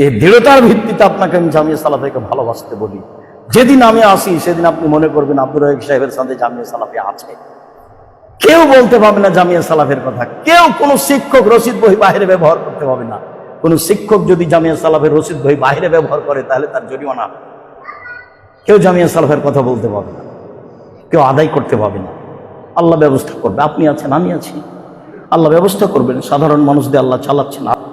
এই দৃঢ়তার ভিত্তিতে আপনাকে আমি জামিয়া সালাফিয়াকে ভালোবাসতে বলি। যেদিন আমি আসি সেদিন আপনি মনে করবেন আব্দুর রাজ্জাক সাহেবের সাথে জামিয়া সালাফিয়া আছে। কেউ বলতে পারবে না জামিয়া সালাফের কথা, কেউ কোনো শিক্ষক রশিদ বই বাইরে ব্যবহার করতে পারবে না। কোন শিক্ষক যদি জামিয়া সালাফের রশিদ বই বাইরে ব্যবহার করে তাহলে তার জরিমানা হবে। কেউ জামিয়া সালাফের কথা বলতে পারবে না, কেউ আদায় করতে পারবে না। আল্লাহ ব্যবস্থা করবে। আপনি আছেন, আমি আছি, আল্লাহ ব্যবস্থা করবেন। সাধারণ মানুষ দিয়ে আল্লাহ চালাচ্ছেন।